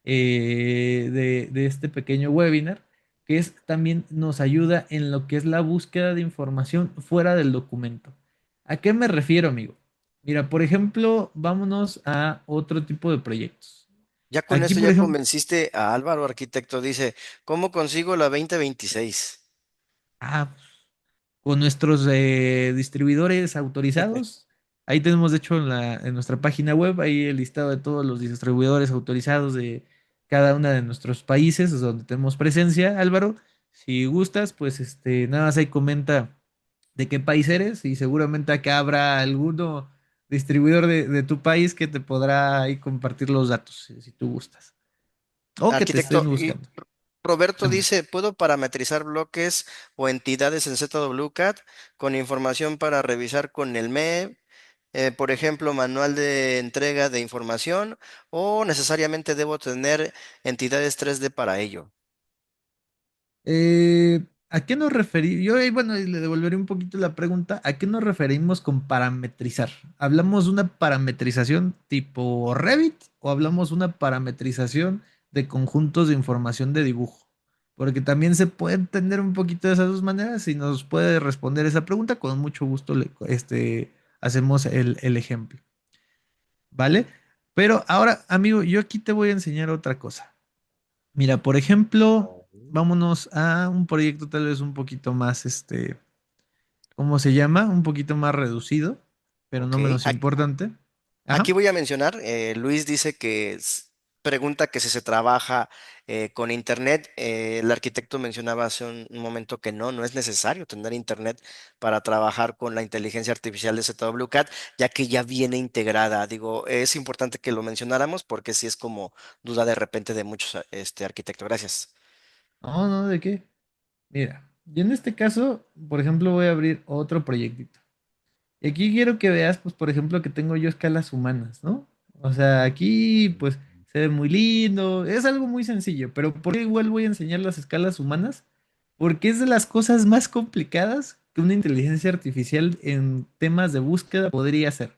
de este pequeño webinar, que es también nos ayuda en lo que es la búsqueda de información fuera del documento. ¿A qué me refiero, amigo? Mira, por ejemplo, vámonos a otro tipo de proyectos. Ya con Aquí, esto por ya ejemplo, convenciste a Álvaro Arquitecto. Dice, ¿cómo consigo la 2026? ah, con nuestros distribuidores autorizados. Ahí tenemos, de hecho, en nuestra página web, ahí el listado de todos los distribuidores autorizados de cada uno de nuestros países donde tenemos presencia, Álvaro. Si gustas, pues nada más ahí comenta de qué país eres y seguramente acá habrá alguno distribuidor de tu país que te podrá ahí compartir los datos, si tú gustas. O que te estén Arquitecto, y buscando. Roberto Mande. dice, ¿puedo parametrizar bloques o entidades en ZWCAD con información para revisar con el MEP? Por ejemplo, manual de entrega de información, o necesariamente debo tener entidades 3D para ello. ¿A qué nos referimos? Yo, bueno, y le devolveré un poquito la pregunta. ¿A qué nos referimos con parametrizar? ¿Hablamos de una parametrización tipo Revit o hablamos de una parametrización de conjuntos de información de dibujo? Porque también se puede entender un poquito de esas dos maneras. Si nos puede responder esa pregunta, con mucho gusto hacemos el ejemplo. ¿Vale? Pero ahora, amigo, yo aquí te voy a enseñar otra cosa. Mira, por ejemplo, vámonos a un proyecto tal vez un poquito más, ¿cómo se llama? Un poquito más reducido, pero Ok. no menos importante. Aquí Ajá. voy a mencionar, Luis dice que pregunta que si se trabaja con internet. El arquitecto mencionaba hace un momento que no es necesario tener internet para trabajar con la inteligencia artificial de ZWCAD, ya que ya viene integrada. Digo, es importante que lo mencionáramos porque sí es como duda de repente de muchos arquitectos. Gracias. No, no, ¿de qué? Mira, yo en este caso, por ejemplo, voy a abrir otro proyectito. Y aquí quiero que veas, pues, por ejemplo, que tengo yo escalas humanas, ¿no? O sea, aquí, pues, se ve muy lindo, es algo muy sencillo, pero ¿por qué igual voy a enseñar las escalas humanas? Porque es de las cosas más complicadas que una inteligencia artificial en temas de búsqueda podría hacer.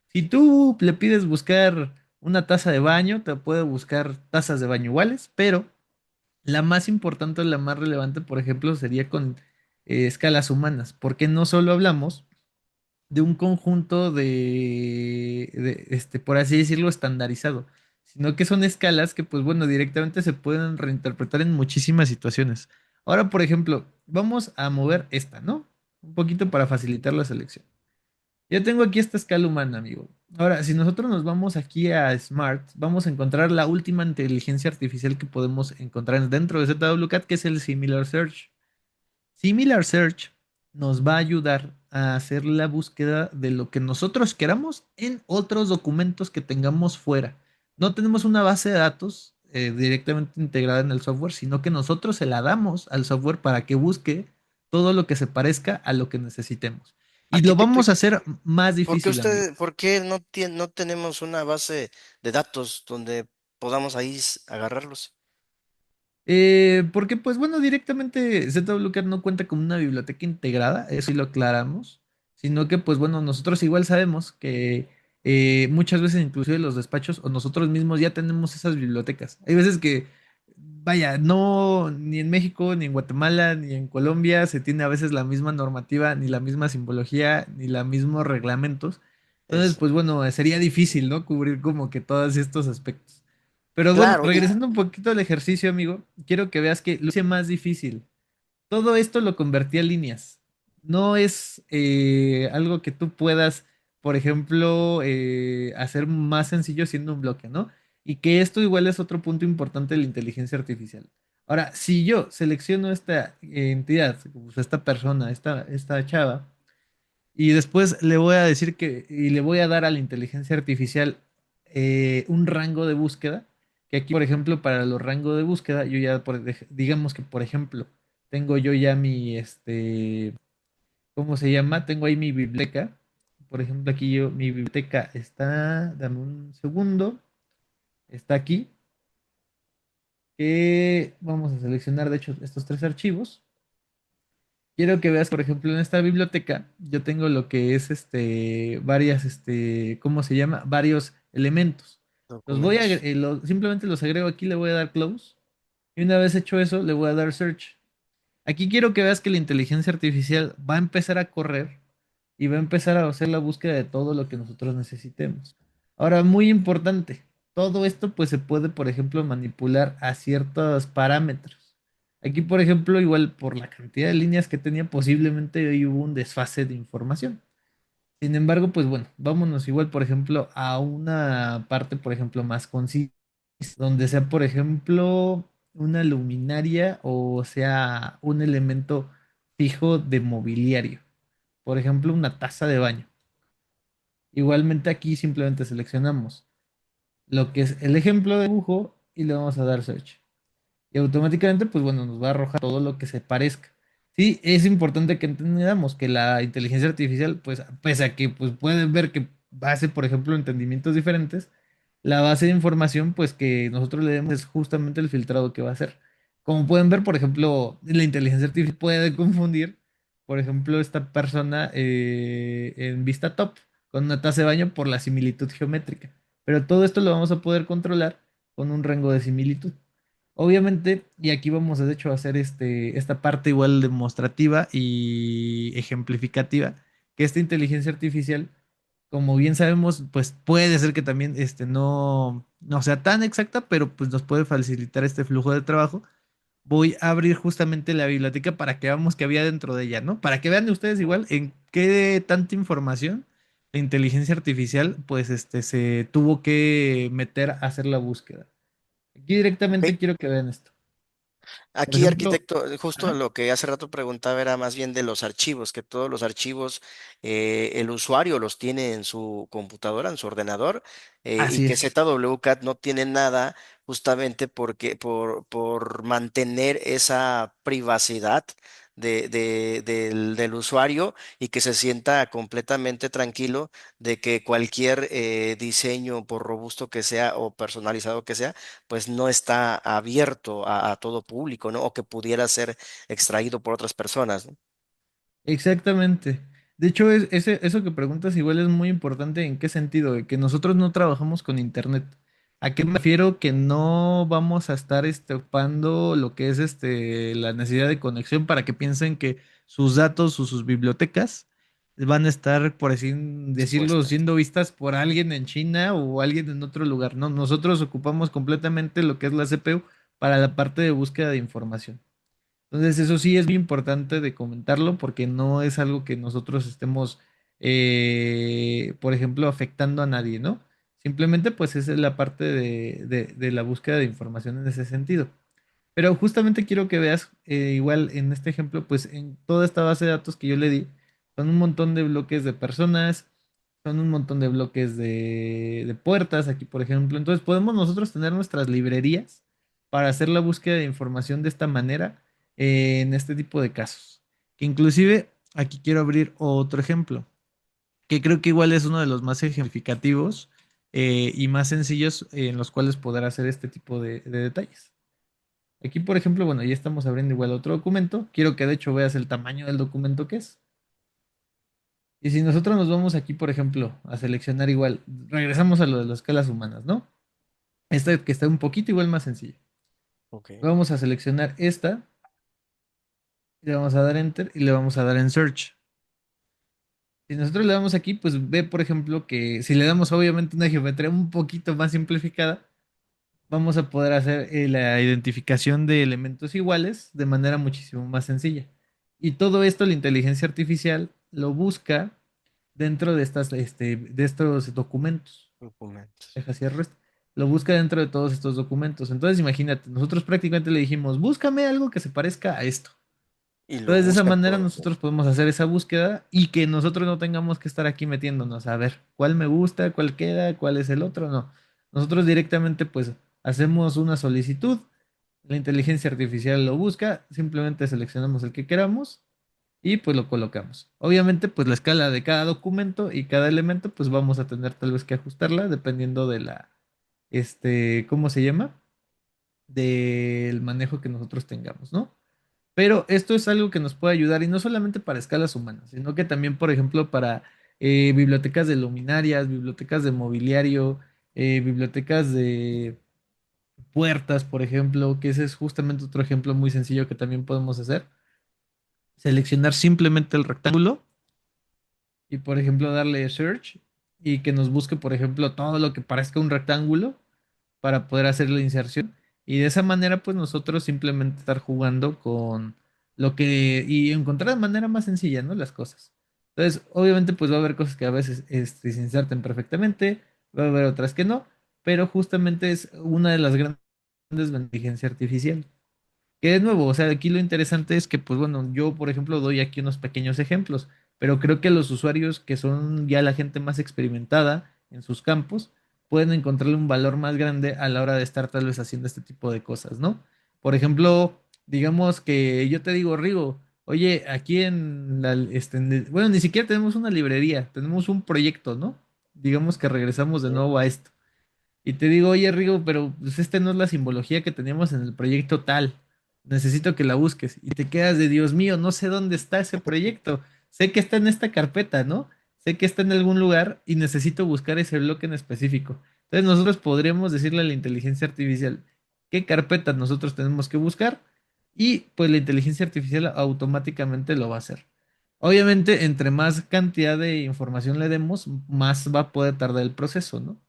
Si tú le pides buscar una taza de baño, te puede buscar tazas de baño iguales, pero la más importante o la más relevante, por ejemplo, sería con escalas humanas, porque no solo hablamos de un conjunto por así decirlo, estandarizado, sino que son escalas que, pues bueno, directamente se pueden reinterpretar en muchísimas situaciones. Ahora, por ejemplo, vamos a mover esta, ¿no? Un poquito para facilitar la selección. Yo tengo aquí esta escala humana, amigo. Ahora, si nosotros nos vamos aquí a Smart, vamos a encontrar la última inteligencia artificial que podemos encontrar dentro de ZWCAT, que es el Similar Search. Similar Search nos va a ayudar a hacer la búsqueda de lo que nosotros queramos en otros documentos que tengamos fuera. No tenemos una base de datos directamente integrada en el software, sino que nosotros se la damos al software para que busque todo lo que se parezca a lo que necesitemos. Y lo Arquitecto, vamos a hacer más ¿por qué difícil, amigo. usted, por qué no tenemos una base de datos donde podamos ahí agarrarlos? Porque, pues bueno, directamente ZWCAT no cuenta con una biblioteca integrada, eso sí lo aclaramos, sino que, pues bueno, nosotros igual sabemos que muchas veces, inclusive los despachos o nosotros mismos ya tenemos esas bibliotecas. Hay veces que, vaya, no, ni en México, ni en Guatemala, ni en Colombia se tiene a veces la misma normativa, ni la misma simbología, ni los mismos reglamentos. Entonces, Es, pues bueno, sería difícil, ¿no? Cubrir como que todos estos aspectos. Pero bueno, claro, regresando un poquito al ejercicio, amigo, quiero que veas que lo hice más difícil. Todo esto lo convertí a líneas. No es algo que tú puedas, por ejemplo, hacer más sencillo siendo un bloque, ¿no? Y que esto igual es otro punto importante de la inteligencia artificial. Ahora, si yo selecciono esta entidad, pues, esta persona, esta chava, y después le voy a decir y le voy a dar a la inteligencia artificial un rango de búsqueda, que aquí, por ejemplo, para los rangos de búsqueda, yo ya, digamos que, por ejemplo, tengo yo ya ¿cómo se llama? Tengo ahí mi biblioteca. Por ejemplo, aquí mi biblioteca está, dame un segundo, está aquí, que vamos a seleccionar, de hecho, estos tres archivos. Quiero que veas, por ejemplo, en esta biblioteca, yo tengo lo que es ¿cómo se llama? Varios elementos. documentos. Simplemente los agrego aquí, le voy a dar close. Y una vez hecho eso, le voy a dar search. Aquí quiero que veas que la inteligencia artificial va a empezar a correr y va a empezar a hacer la búsqueda de todo lo que nosotros necesitemos. Ahora, muy importante, todo esto pues se puede, por ejemplo, manipular a ciertos parámetros. Aquí, por ejemplo, igual por la cantidad de líneas que tenía, posiblemente ahí hubo un desfase de información. Sin embargo, pues bueno, vámonos igual, por ejemplo, a una parte, por ejemplo, más concisa, donde sea, por ejemplo, una luminaria o sea un elemento fijo de mobiliario. Por ejemplo, una taza de baño. Igualmente aquí simplemente seleccionamos lo que es el ejemplo de dibujo y le vamos a dar search. Y automáticamente, pues bueno, nos va a arrojar todo lo que se parezca. Sí, es importante que entendamos que la inteligencia artificial, pues, pese a que pues, pueden ver que hace, por ejemplo, entendimientos diferentes, la base de información, pues, que nosotros le demos es justamente el filtrado que va a hacer. Como pueden ver, por ejemplo, la inteligencia artificial puede confundir, por ejemplo, esta persona en vista top con una taza de baño por la similitud geométrica. Pero todo esto lo vamos a poder controlar con un rango de similitud. Obviamente, y aquí vamos de hecho a hacer esta parte igual demostrativa y ejemplificativa, que esta inteligencia artificial, como bien sabemos, pues puede ser que también no sea tan exacta, pero pues nos puede facilitar este flujo de trabajo. Voy a abrir justamente la biblioteca para que veamos qué había dentro de ella, ¿no? Para que vean ustedes igual en qué tanta información la inteligencia artificial, pues se tuvo que meter a hacer la búsqueda. Aquí directamente Ok. quiero que vean esto. Por Aquí, ejemplo, arquitecto, justo ajá, lo que hace rato preguntaba era más bien de los archivos, que todos los archivos el usuario los tiene en su computadora, en su ordenador, y así que es. ZWCAT no tiene nada justamente por mantener esa privacidad del usuario y que se sienta completamente tranquilo de que cualquier diseño, por robusto que sea o personalizado que sea, pues no está abierto a todo público, ¿no? O que pudiera ser extraído por otras personas, ¿no? Exactamente. De hecho, eso que preguntas igual es muy importante. ¿En qué sentido? De que nosotros no trabajamos con internet. ¿A qué me refiero? Que no vamos a estar ocupando lo que es la necesidad de conexión para que piensen que sus datos o sus bibliotecas van a estar, por así decirlo, Expuestas. siendo vistas por alguien en China o alguien en otro lugar. No, nosotros ocupamos completamente lo que es la CPU para la parte de búsqueda de información. Entonces, eso sí es muy importante de comentarlo porque no es algo que nosotros estemos, por ejemplo, afectando a nadie, ¿no? Simplemente, pues, es la parte de la búsqueda de información en ese sentido. Pero justamente quiero que veas, igual en este ejemplo, pues, en toda esta base de datos que yo le di, son un montón de bloques de personas, son un montón de bloques de puertas, aquí, por ejemplo. Entonces, podemos nosotros tener nuestras librerías para hacer la búsqueda de información de esta manera en este tipo de casos. Que inclusive aquí quiero abrir otro ejemplo, que creo que igual es uno de los más ejemplificativos y más sencillos en los cuales poder hacer este tipo de detalles. Aquí, por ejemplo, bueno, ya estamos abriendo igual otro documento. Quiero que de hecho veas el tamaño del documento que es. Y si nosotros nos vamos aquí, por ejemplo, a seleccionar igual, regresamos a lo de las escalas humanas, ¿no? Esta que está un poquito igual más sencilla. Ok. Vamos a seleccionar esta, le vamos a dar enter y le vamos a dar en search. Si nosotros le damos aquí, pues ve, por ejemplo, que si le damos obviamente una geometría un poquito más simplificada, vamos a poder hacer la identificación de elementos iguales de manera muchísimo más sencilla. Y todo esto la inteligencia artificial lo busca dentro de estos documentos. Documentos. Deja cierro esto. Lo busca dentro de todos estos documentos. Entonces, imagínate, nosotros prácticamente le dijimos, búscame algo que se parezca a esto. Y lo Entonces, de esa busca manera todo. nosotros podemos hacer esa búsqueda y que nosotros no tengamos que estar aquí metiéndonos a ver cuál me gusta, cuál queda, cuál es el otro, no. Nosotros directamente pues hacemos una solicitud, la inteligencia artificial lo busca, simplemente seleccionamos el que queramos y pues lo colocamos. Obviamente pues la escala de cada documento y cada elemento pues vamos a tener tal vez que ajustarla dependiendo de ¿cómo se llama? Del manejo que nosotros tengamos, ¿no? Pero esto es algo que nos puede ayudar y no solamente para escalas humanas, sino que también, por ejemplo, para bibliotecas de luminarias, bibliotecas de mobiliario, bibliotecas de puertas, por ejemplo, que ese es justamente otro ejemplo muy sencillo que también podemos hacer. Seleccionar simplemente el rectángulo y, por ejemplo, darle search y que nos busque, por ejemplo, todo lo que parezca un rectángulo para poder hacer la inserción. Y de esa manera, pues nosotros simplemente estar jugando con lo que y encontrar de manera más sencilla, ¿no? Las cosas. Entonces, obviamente, pues va a haber cosas que a veces se inserten perfectamente, va a haber otras que no, pero justamente es una de las grandes ventajas de la inteligencia artificial. Que de nuevo, o sea, aquí lo interesante es que, pues bueno, yo, por ejemplo, doy aquí unos pequeños ejemplos, pero creo que los usuarios que son ya la gente más experimentada en sus campos pueden encontrarle un valor más grande a la hora de estar tal vez haciendo este tipo de cosas, ¿no? Por ejemplo, digamos que yo te digo, Rigo, oye, aquí bueno, ni siquiera tenemos una librería, tenemos un proyecto, ¿no? Digamos que regresamos de nuevo a esto. Y te digo, oye, Rigo, pero pues esta no es la simbología que teníamos en el proyecto tal. Necesito que la busques. Y te quedas de Dios mío, no sé dónde está ese proyecto. Sé que está en esta carpeta, ¿no? Sé que está en algún lugar y necesito buscar ese bloque en específico. Entonces nosotros podríamos decirle a la inteligencia artificial qué carpeta nosotros tenemos que buscar y pues la inteligencia artificial automáticamente lo va a hacer. Obviamente, entre más cantidad de información le demos, más va a poder tardar el proceso, ¿no?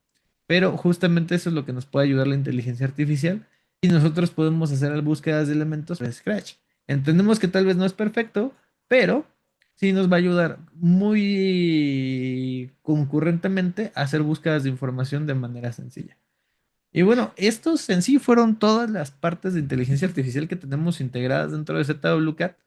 Pero justamente eso es lo que nos puede ayudar la inteligencia artificial y nosotros podemos hacer búsquedas de elementos de Scratch. Entendemos que tal vez no es perfecto, pero sí nos va a ayudar muy concurrentemente a hacer búsquedas de información de manera sencilla. Y bueno, estos en sí fueron todas las partes de inteligencia artificial que tenemos integradas dentro de ZWCAT.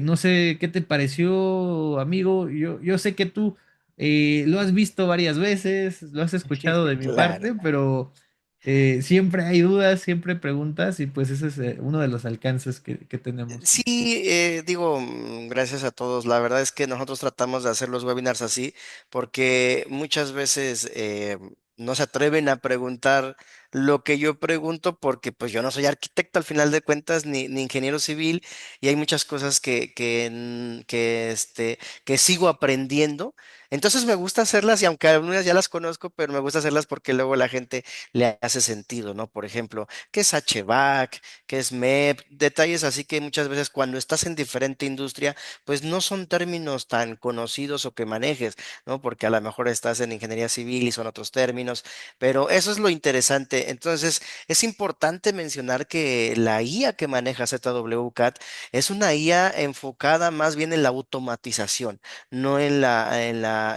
No sé qué te pareció, amigo. Yo sé que tú lo has visto varias veces, lo has escuchado de mi Claro. parte, pero siempre hay dudas, siempre hay preguntas y pues ese es uno de los alcances que tenemos. Sí, digo, gracias a todos. La verdad es que nosotros tratamos de hacer los webinars así porque muchas veces no se atreven a preguntar lo que yo pregunto porque pues yo no soy arquitecto al final de cuentas ni ingeniero civil y hay muchas cosas que sigo aprendiendo. Entonces me gusta hacerlas y aunque algunas ya las conozco, pero me gusta hacerlas porque luego la gente le hace sentido, ¿no? Por ejemplo, ¿qué es HVAC? Que es MEP, detalles así que muchas veces cuando estás en diferente industria, pues no son términos tan conocidos o que manejes, ¿no? Porque a lo mejor estás en ingeniería civil y son otros términos, pero eso es lo interesante. Entonces, es importante mencionar que la IA que maneja ZWCAT es una IA enfocada más bien en la automatización, no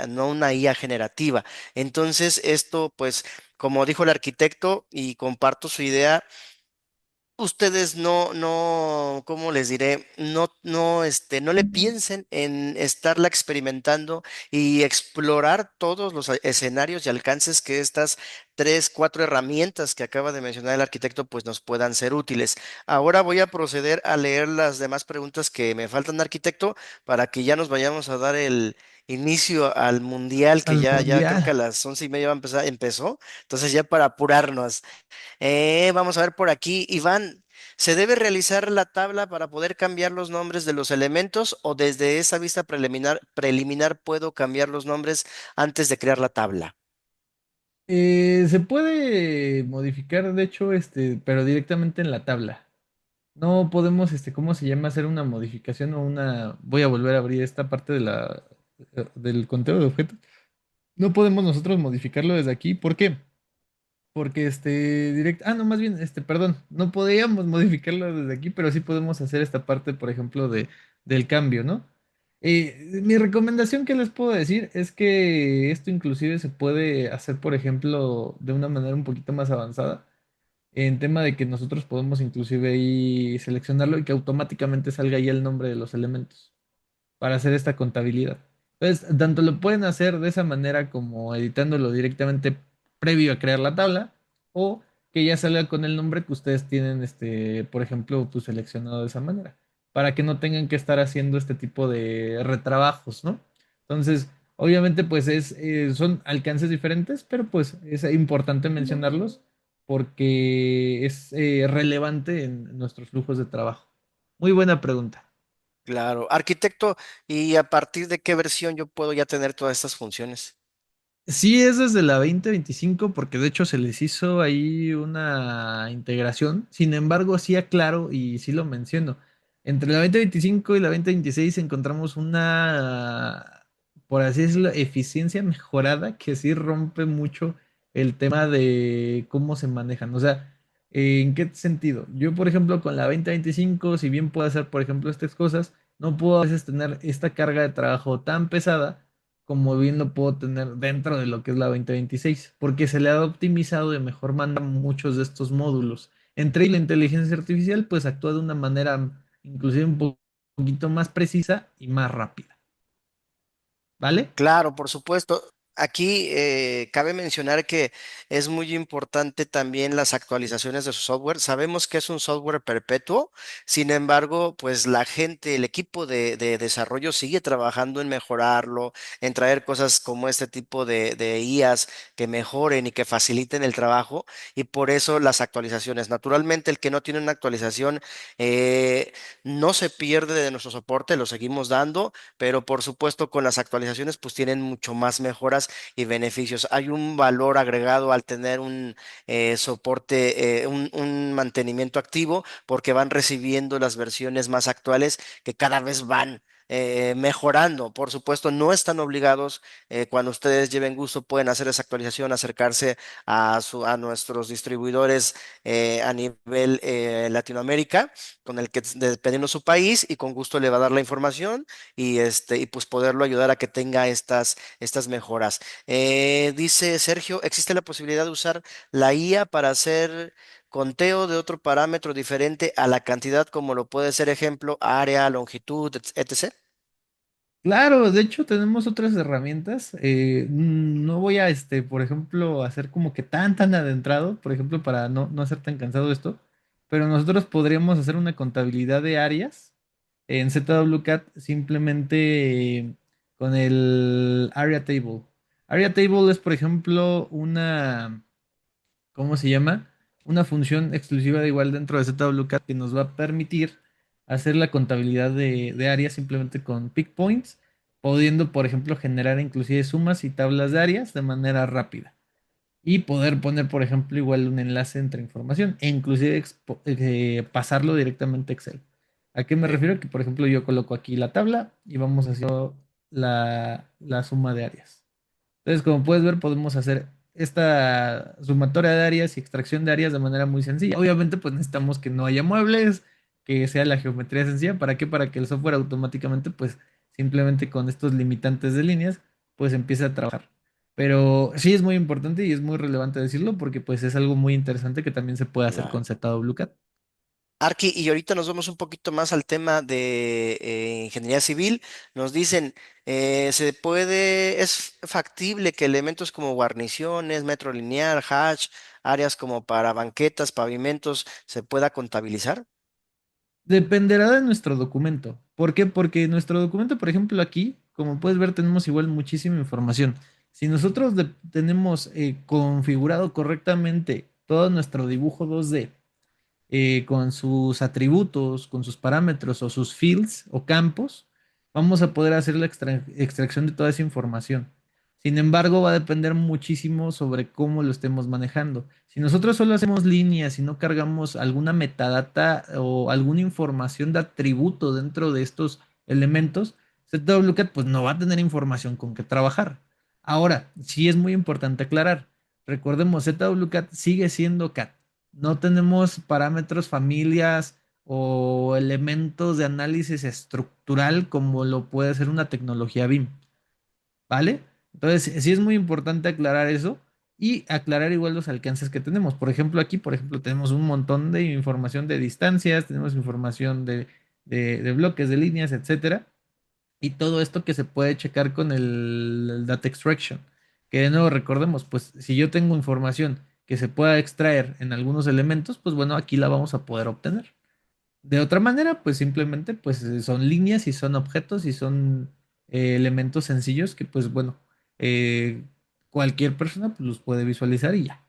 no una IA generativa. Entonces, esto, pues, como dijo el arquitecto, y comparto su idea, ustedes ¿cómo les diré? No le piensen en estarla experimentando y explorar todos los escenarios y alcances que estas tres, cuatro herramientas que acaba de mencionar el arquitecto, pues nos puedan ser útiles. Ahora voy a proceder a leer las demás preguntas que me faltan, arquitecto, para que ya nos vayamos a dar el inicio al mundial, que Al ya creo que a mundial. las 11:30 va a empezar, empezó. Entonces ya para apurarnos. Vamos a ver por aquí, Iván. ¿Se debe realizar la tabla para poder cambiar los nombres de los elementos o desde esa vista preliminar puedo cambiar los nombres antes de crear la tabla? Se puede modificar, de hecho, pero directamente en la tabla. No podemos, ¿cómo se llama? Hacer una modificación o una. Voy a volver a abrir esta parte del conteo de objetos. No podemos nosotros modificarlo desde aquí. ¿Por qué? Porque no, más bien, perdón, no podíamos modificarlo desde aquí, pero sí podemos hacer esta parte, por ejemplo, del cambio, ¿no? Mi recomendación que les puedo decir es que esto inclusive se puede hacer, por ejemplo, de una manera un poquito más avanzada en tema de que nosotros podemos inclusive ahí seleccionarlo y que automáticamente salga ahí el nombre de los elementos para hacer esta contabilidad. Entonces, tanto lo pueden hacer de esa manera como editándolo directamente previo a crear la tabla o que ya salga con el nombre que ustedes tienen, por ejemplo, pues seleccionado de esa manera, para que no tengan que estar haciendo este tipo de retrabajos, ¿no? Entonces, obviamente, pues son alcances diferentes, pero pues es importante mencionarlos porque es relevante en nuestros flujos de trabajo. Muy buena pregunta. Claro, arquitecto, ¿y a partir de qué versión yo puedo ya tener todas estas funciones? Sí, es desde la 2025 porque de hecho se les hizo ahí una integración. Sin embargo, sí aclaro y sí lo menciono. Entre la 2025 y la 2026 encontramos una, por así decirlo, eficiencia mejorada que sí rompe mucho el tema de cómo se manejan. O sea, ¿En qué sentido? Yo, por ejemplo, con la 2025, si bien puedo hacer, por ejemplo, estas cosas, no puedo a veces tener esta carga de trabajo tan pesada como bien lo puedo tener dentro de lo que es la 2026, porque se le ha optimizado de mejor manera muchos de estos módulos. Entre ellos, la inteligencia artificial, pues actúa de una manera inclusive poquito más precisa y más rápida, ¿vale? Claro, por supuesto. Aquí cabe mencionar que es muy importante también las actualizaciones de su software. Sabemos que es un software perpetuo, sin embargo, pues la gente, el equipo de desarrollo sigue trabajando en mejorarlo, en traer cosas como este tipo de IAs que mejoren y que faciliten el trabajo, y por eso las actualizaciones. Naturalmente, el que no tiene una actualización no se pierde de nuestro soporte, lo seguimos dando, pero por supuesto con las actualizaciones pues tienen mucho más mejoras y beneficios. Hay un valor agregado al tener un soporte, un mantenimiento activo, porque van recibiendo las versiones más actuales que cada vez van mejorando. Por supuesto, no están obligados. Cuando ustedes lleven gusto, pueden hacer esa actualización, acercarse a nuestros distribuidores a nivel Latinoamérica, con el que dependiendo su país, y con gusto le va a dar la información y pues poderlo ayudar a que tenga estas mejoras. Dice Sergio, ¿existe la posibilidad de usar la IA para hacer conteo de otro parámetro diferente a la cantidad, como lo puede ser, ejemplo, área, longitud, etc.? Claro, de hecho tenemos otras herramientas. No voy a, por ejemplo, hacer como que tan adentrado, por ejemplo, para no hacer tan cansado esto, pero nosotros podríamos hacer una contabilidad de áreas en ZWCAT simplemente con el Area Table. Area Table es, por ejemplo, ¿cómo se llama? Una función exclusiva de igual dentro de ZWCAT que nos va a permitir hacer la contabilidad de áreas simplemente con pick points, pudiendo, por ejemplo, generar inclusive sumas y tablas de áreas de manera rápida. Y poder poner, por ejemplo, igual un enlace entre información e inclusive pasarlo directamente a Excel. ¿A qué me refiero? Que, por ejemplo, yo coloco aquí la tabla y vamos haciendo la suma de áreas. Entonces, como puedes ver, podemos hacer esta sumatoria de áreas y extracción de áreas de manera muy sencilla. Obviamente, pues necesitamos que no haya muebles, que sea la geometría sencilla. ¿Para qué? Para que el software automáticamente, pues simplemente con estos limitantes de líneas, pues empiece a trabajar. Pero sí es muy importante y es muy relevante decirlo porque pues es algo muy interesante que también se puede hacer con ZWCAT. Arqui, y ahorita nos vamos un poquito más al tema de ingeniería civil. Nos dicen, es factible que elementos como guarniciones, metro lineal, hatch, áreas como para banquetas, pavimentos, se pueda contabilizar. Dependerá de nuestro documento. ¿Por qué? Porque nuestro documento, por ejemplo, aquí, como puedes ver, tenemos igual muchísima información. Si nosotros tenemos configurado correctamente todo nuestro dibujo 2D con sus atributos, con sus parámetros o sus fields o campos, vamos a poder hacer la extracción de toda esa información. Sin embargo, va a depender muchísimo sobre cómo lo estemos manejando. Si nosotros solo hacemos líneas y no cargamos alguna metadata o alguna información de atributo dentro de estos elementos, ZWCAT pues no va a tener información con que trabajar. Ahora, sí es muy importante aclarar. Recordemos, ZWCAT sigue siendo CAT. No tenemos parámetros, familias o elementos de análisis estructural como lo puede ser una tecnología BIM, ¿vale? Entonces, sí es muy importante aclarar eso y aclarar igual los alcances que tenemos. Por ejemplo, aquí, por ejemplo, tenemos un montón de información de distancias, tenemos información de bloques, de líneas, etcétera. Y todo esto que se puede checar con el data extraction. Que de nuevo recordemos, pues si yo tengo información que se pueda extraer en algunos elementos, pues bueno, aquí la vamos a poder obtener. De otra manera, pues simplemente pues son líneas y son objetos y son elementos sencillos que pues bueno, eh, cualquier persona pues, los puede visualizar y ya,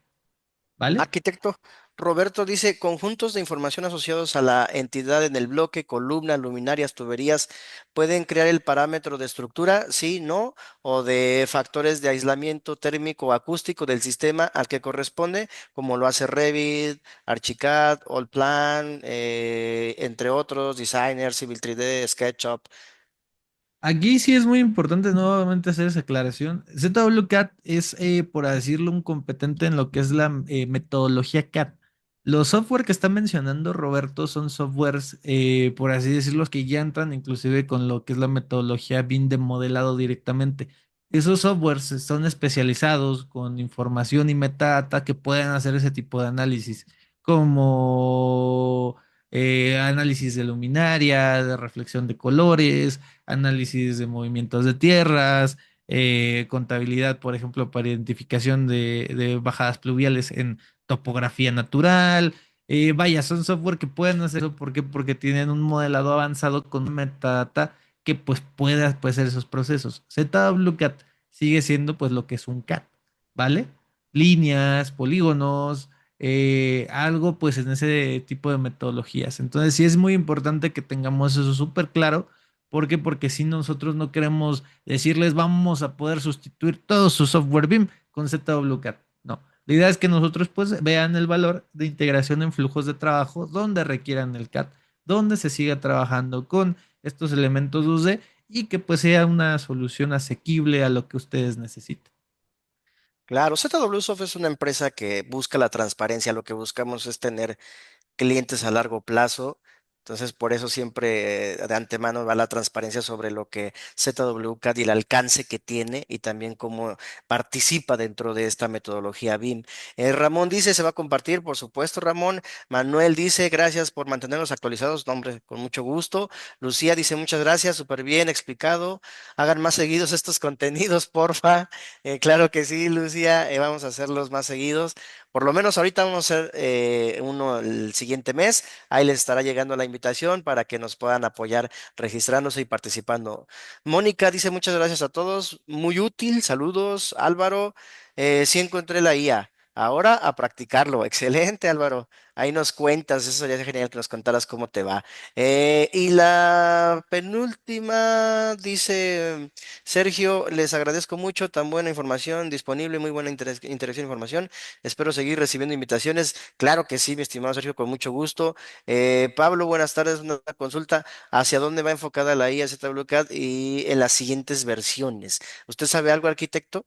¿vale? Arquitecto, Roberto dice, conjuntos de información asociados a la entidad en el bloque, columnas, luminarias, tuberías, ¿pueden crear el parámetro de estructura? Sí, no, o de factores de aislamiento térmico o acústico del sistema al que corresponde, como lo hace Revit, Archicad, Allplan, entre otros, Designer, Civil 3D, SketchUp. Aquí sí es muy importante nuevamente hacer esa aclaración. ZWCAT es, por decirlo, un competente en lo que es la metodología CAT. Los software que está mencionando Roberto son softwares, por así decirlo, que ya entran inclusive con lo que es la metodología BIM de modelado directamente. Esos softwares son especializados con información y metadata que pueden hacer ese tipo de análisis, como análisis de luminaria, de reflexión de colores, análisis de movimientos de tierras, contabilidad, por ejemplo, para identificación de bajadas pluviales en topografía natural. Vaya, son software que pueden hacer eso. ¿Por qué? Porque tienen un modelado avanzado con metadata que pues puede hacer esos procesos. ZWCAT sigue siendo pues lo que es un CAD, ¿vale? Líneas, polígonos, algo pues en ese tipo de metodologías. Entonces sí es muy importante que tengamos eso súper claro. ¿Por qué? Porque si nosotros no queremos decirles vamos a poder sustituir todo su software BIM con ZWCAT. No. La idea es que nosotros pues vean el valor de integración en flujos de trabajo donde requieran el CAD, donde se siga trabajando con estos elementos 2D y que pues sea una solución asequible a lo que ustedes necesiten. Claro, ZWSoft es una empresa que busca la transparencia. Lo que buscamos es tener clientes a largo plazo. Entonces, por eso siempre de antemano va la transparencia sobre lo que ZWCAD y el alcance que tiene y también cómo participa dentro de esta metodología BIM. Ramón dice, se va a compartir, por supuesto, Ramón. Manuel dice, gracias por mantenernos actualizados. No, hombre, con mucho gusto. Lucía dice, muchas gracias, súper bien explicado. Hagan más seguidos estos contenidos, porfa. Claro que sí, Lucía, vamos a hacerlos más seguidos. Por lo menos ahorita vamos a hacer uno el siguiente mes. Ahí les estará llegando la invitación para que nos puedan apoyar registrándose y participando. Mónica dice muchas gracias a todos. Muy útil. Saludos, Álvaro. Sí encontré la IA. Ahora a practicarlo. Excelente, Álvaro. Ahí nos cuentas. Eso sería genial que nos contaras cómo te va. Y la penúltima dice Sergio, les agradezco mucho. Tan buena información disponible. Muy buena interacción e información. Espero seguir recibiendo invitaciones. Claro que sí, mi estimado Sergio, con mucho gusto. Pablo, buenas tardes. Una consulta. ¿Hacia dónde va enfocada la IA ZWCAD y en las siguientes versiones? ¿Usted sabe algo, arquitecto?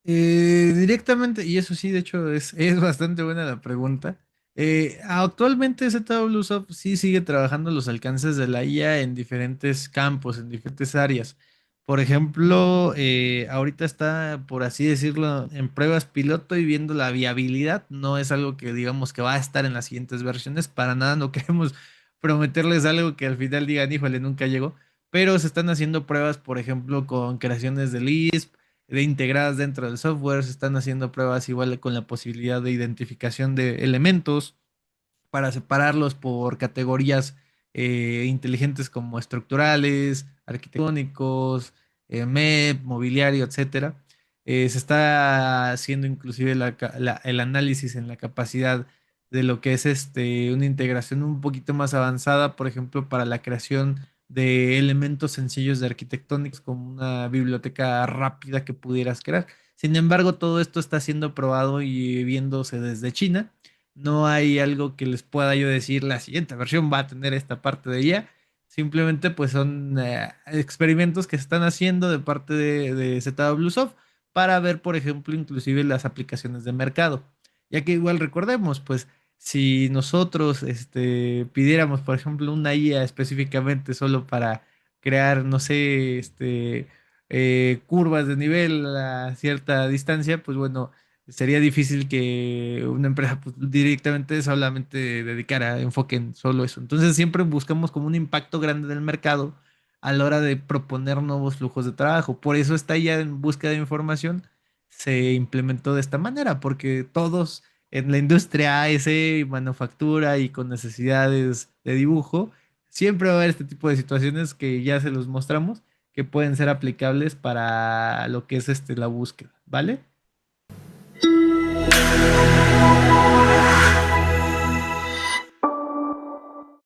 Directamente, y eso sí, de hecho, es bastante buena la pregunta. Actualmente ZWSoft sí sigue trabajando los alcances de la IA en diferentes campos, en diferentes áreas. Por ejemplo, ahorita está, por así decirlo, en pruebas piloto y viendo la viabilidad. No es algo que digamos que va a estar en las siguientes versiones. Para nada no queremos prometerles algo que al final digan, híjole, nunca llegó. Pero se están haciendo pruebas, por ejemplo, con creaciones de Lisp de integradas dentro del software, se están haciendo pruebas igual con la posibilidad de identificación de elementos para separarlos por categorías inteligentes como estructurales, arquitectónicos, MEP, mobiliario, etcétera. Se está haciendo inclusive el análisis en la capacidad de lo que es una integración un poquito más avanzada, por ejemplo, para la creación de elementos sencillos de arquitectónicos como una biblioteca rápida que pudieras crear. Sin embargo, todo esto está siendo probado y viéndose desde China. No hay algo que les pueda yo decir, la siguiente versión va a tener esta parte de ella. Simplemente pues son experimentos que se están haciendo de parte de ZWSoft para ver, por ejemplo, inclusive las aplicaciones de mercado. Ya que igual recordemos, pues si nosotros pidiéramos, por ejemplo, una IA específicamente solo para crear, no sé, curvas de nivel a cierta distancia, pues bueno, sería difícil que una empresa pues, directamente solamente dedicara enfoque en solo eso. Entonces siempre buscamos como un impacto grande del mercado a la hora de proponer nuevos flujos de trabajo. Por eso está ya en búsqueda de información se implementó de esta manera, porque todos en la industria AS y manufactura y con necesidades de dibujo, siempre va a haber este tipo de situaciones que ya se los mostramos que pueden ser aplicables para lo que es la búsqueda, ¿vale?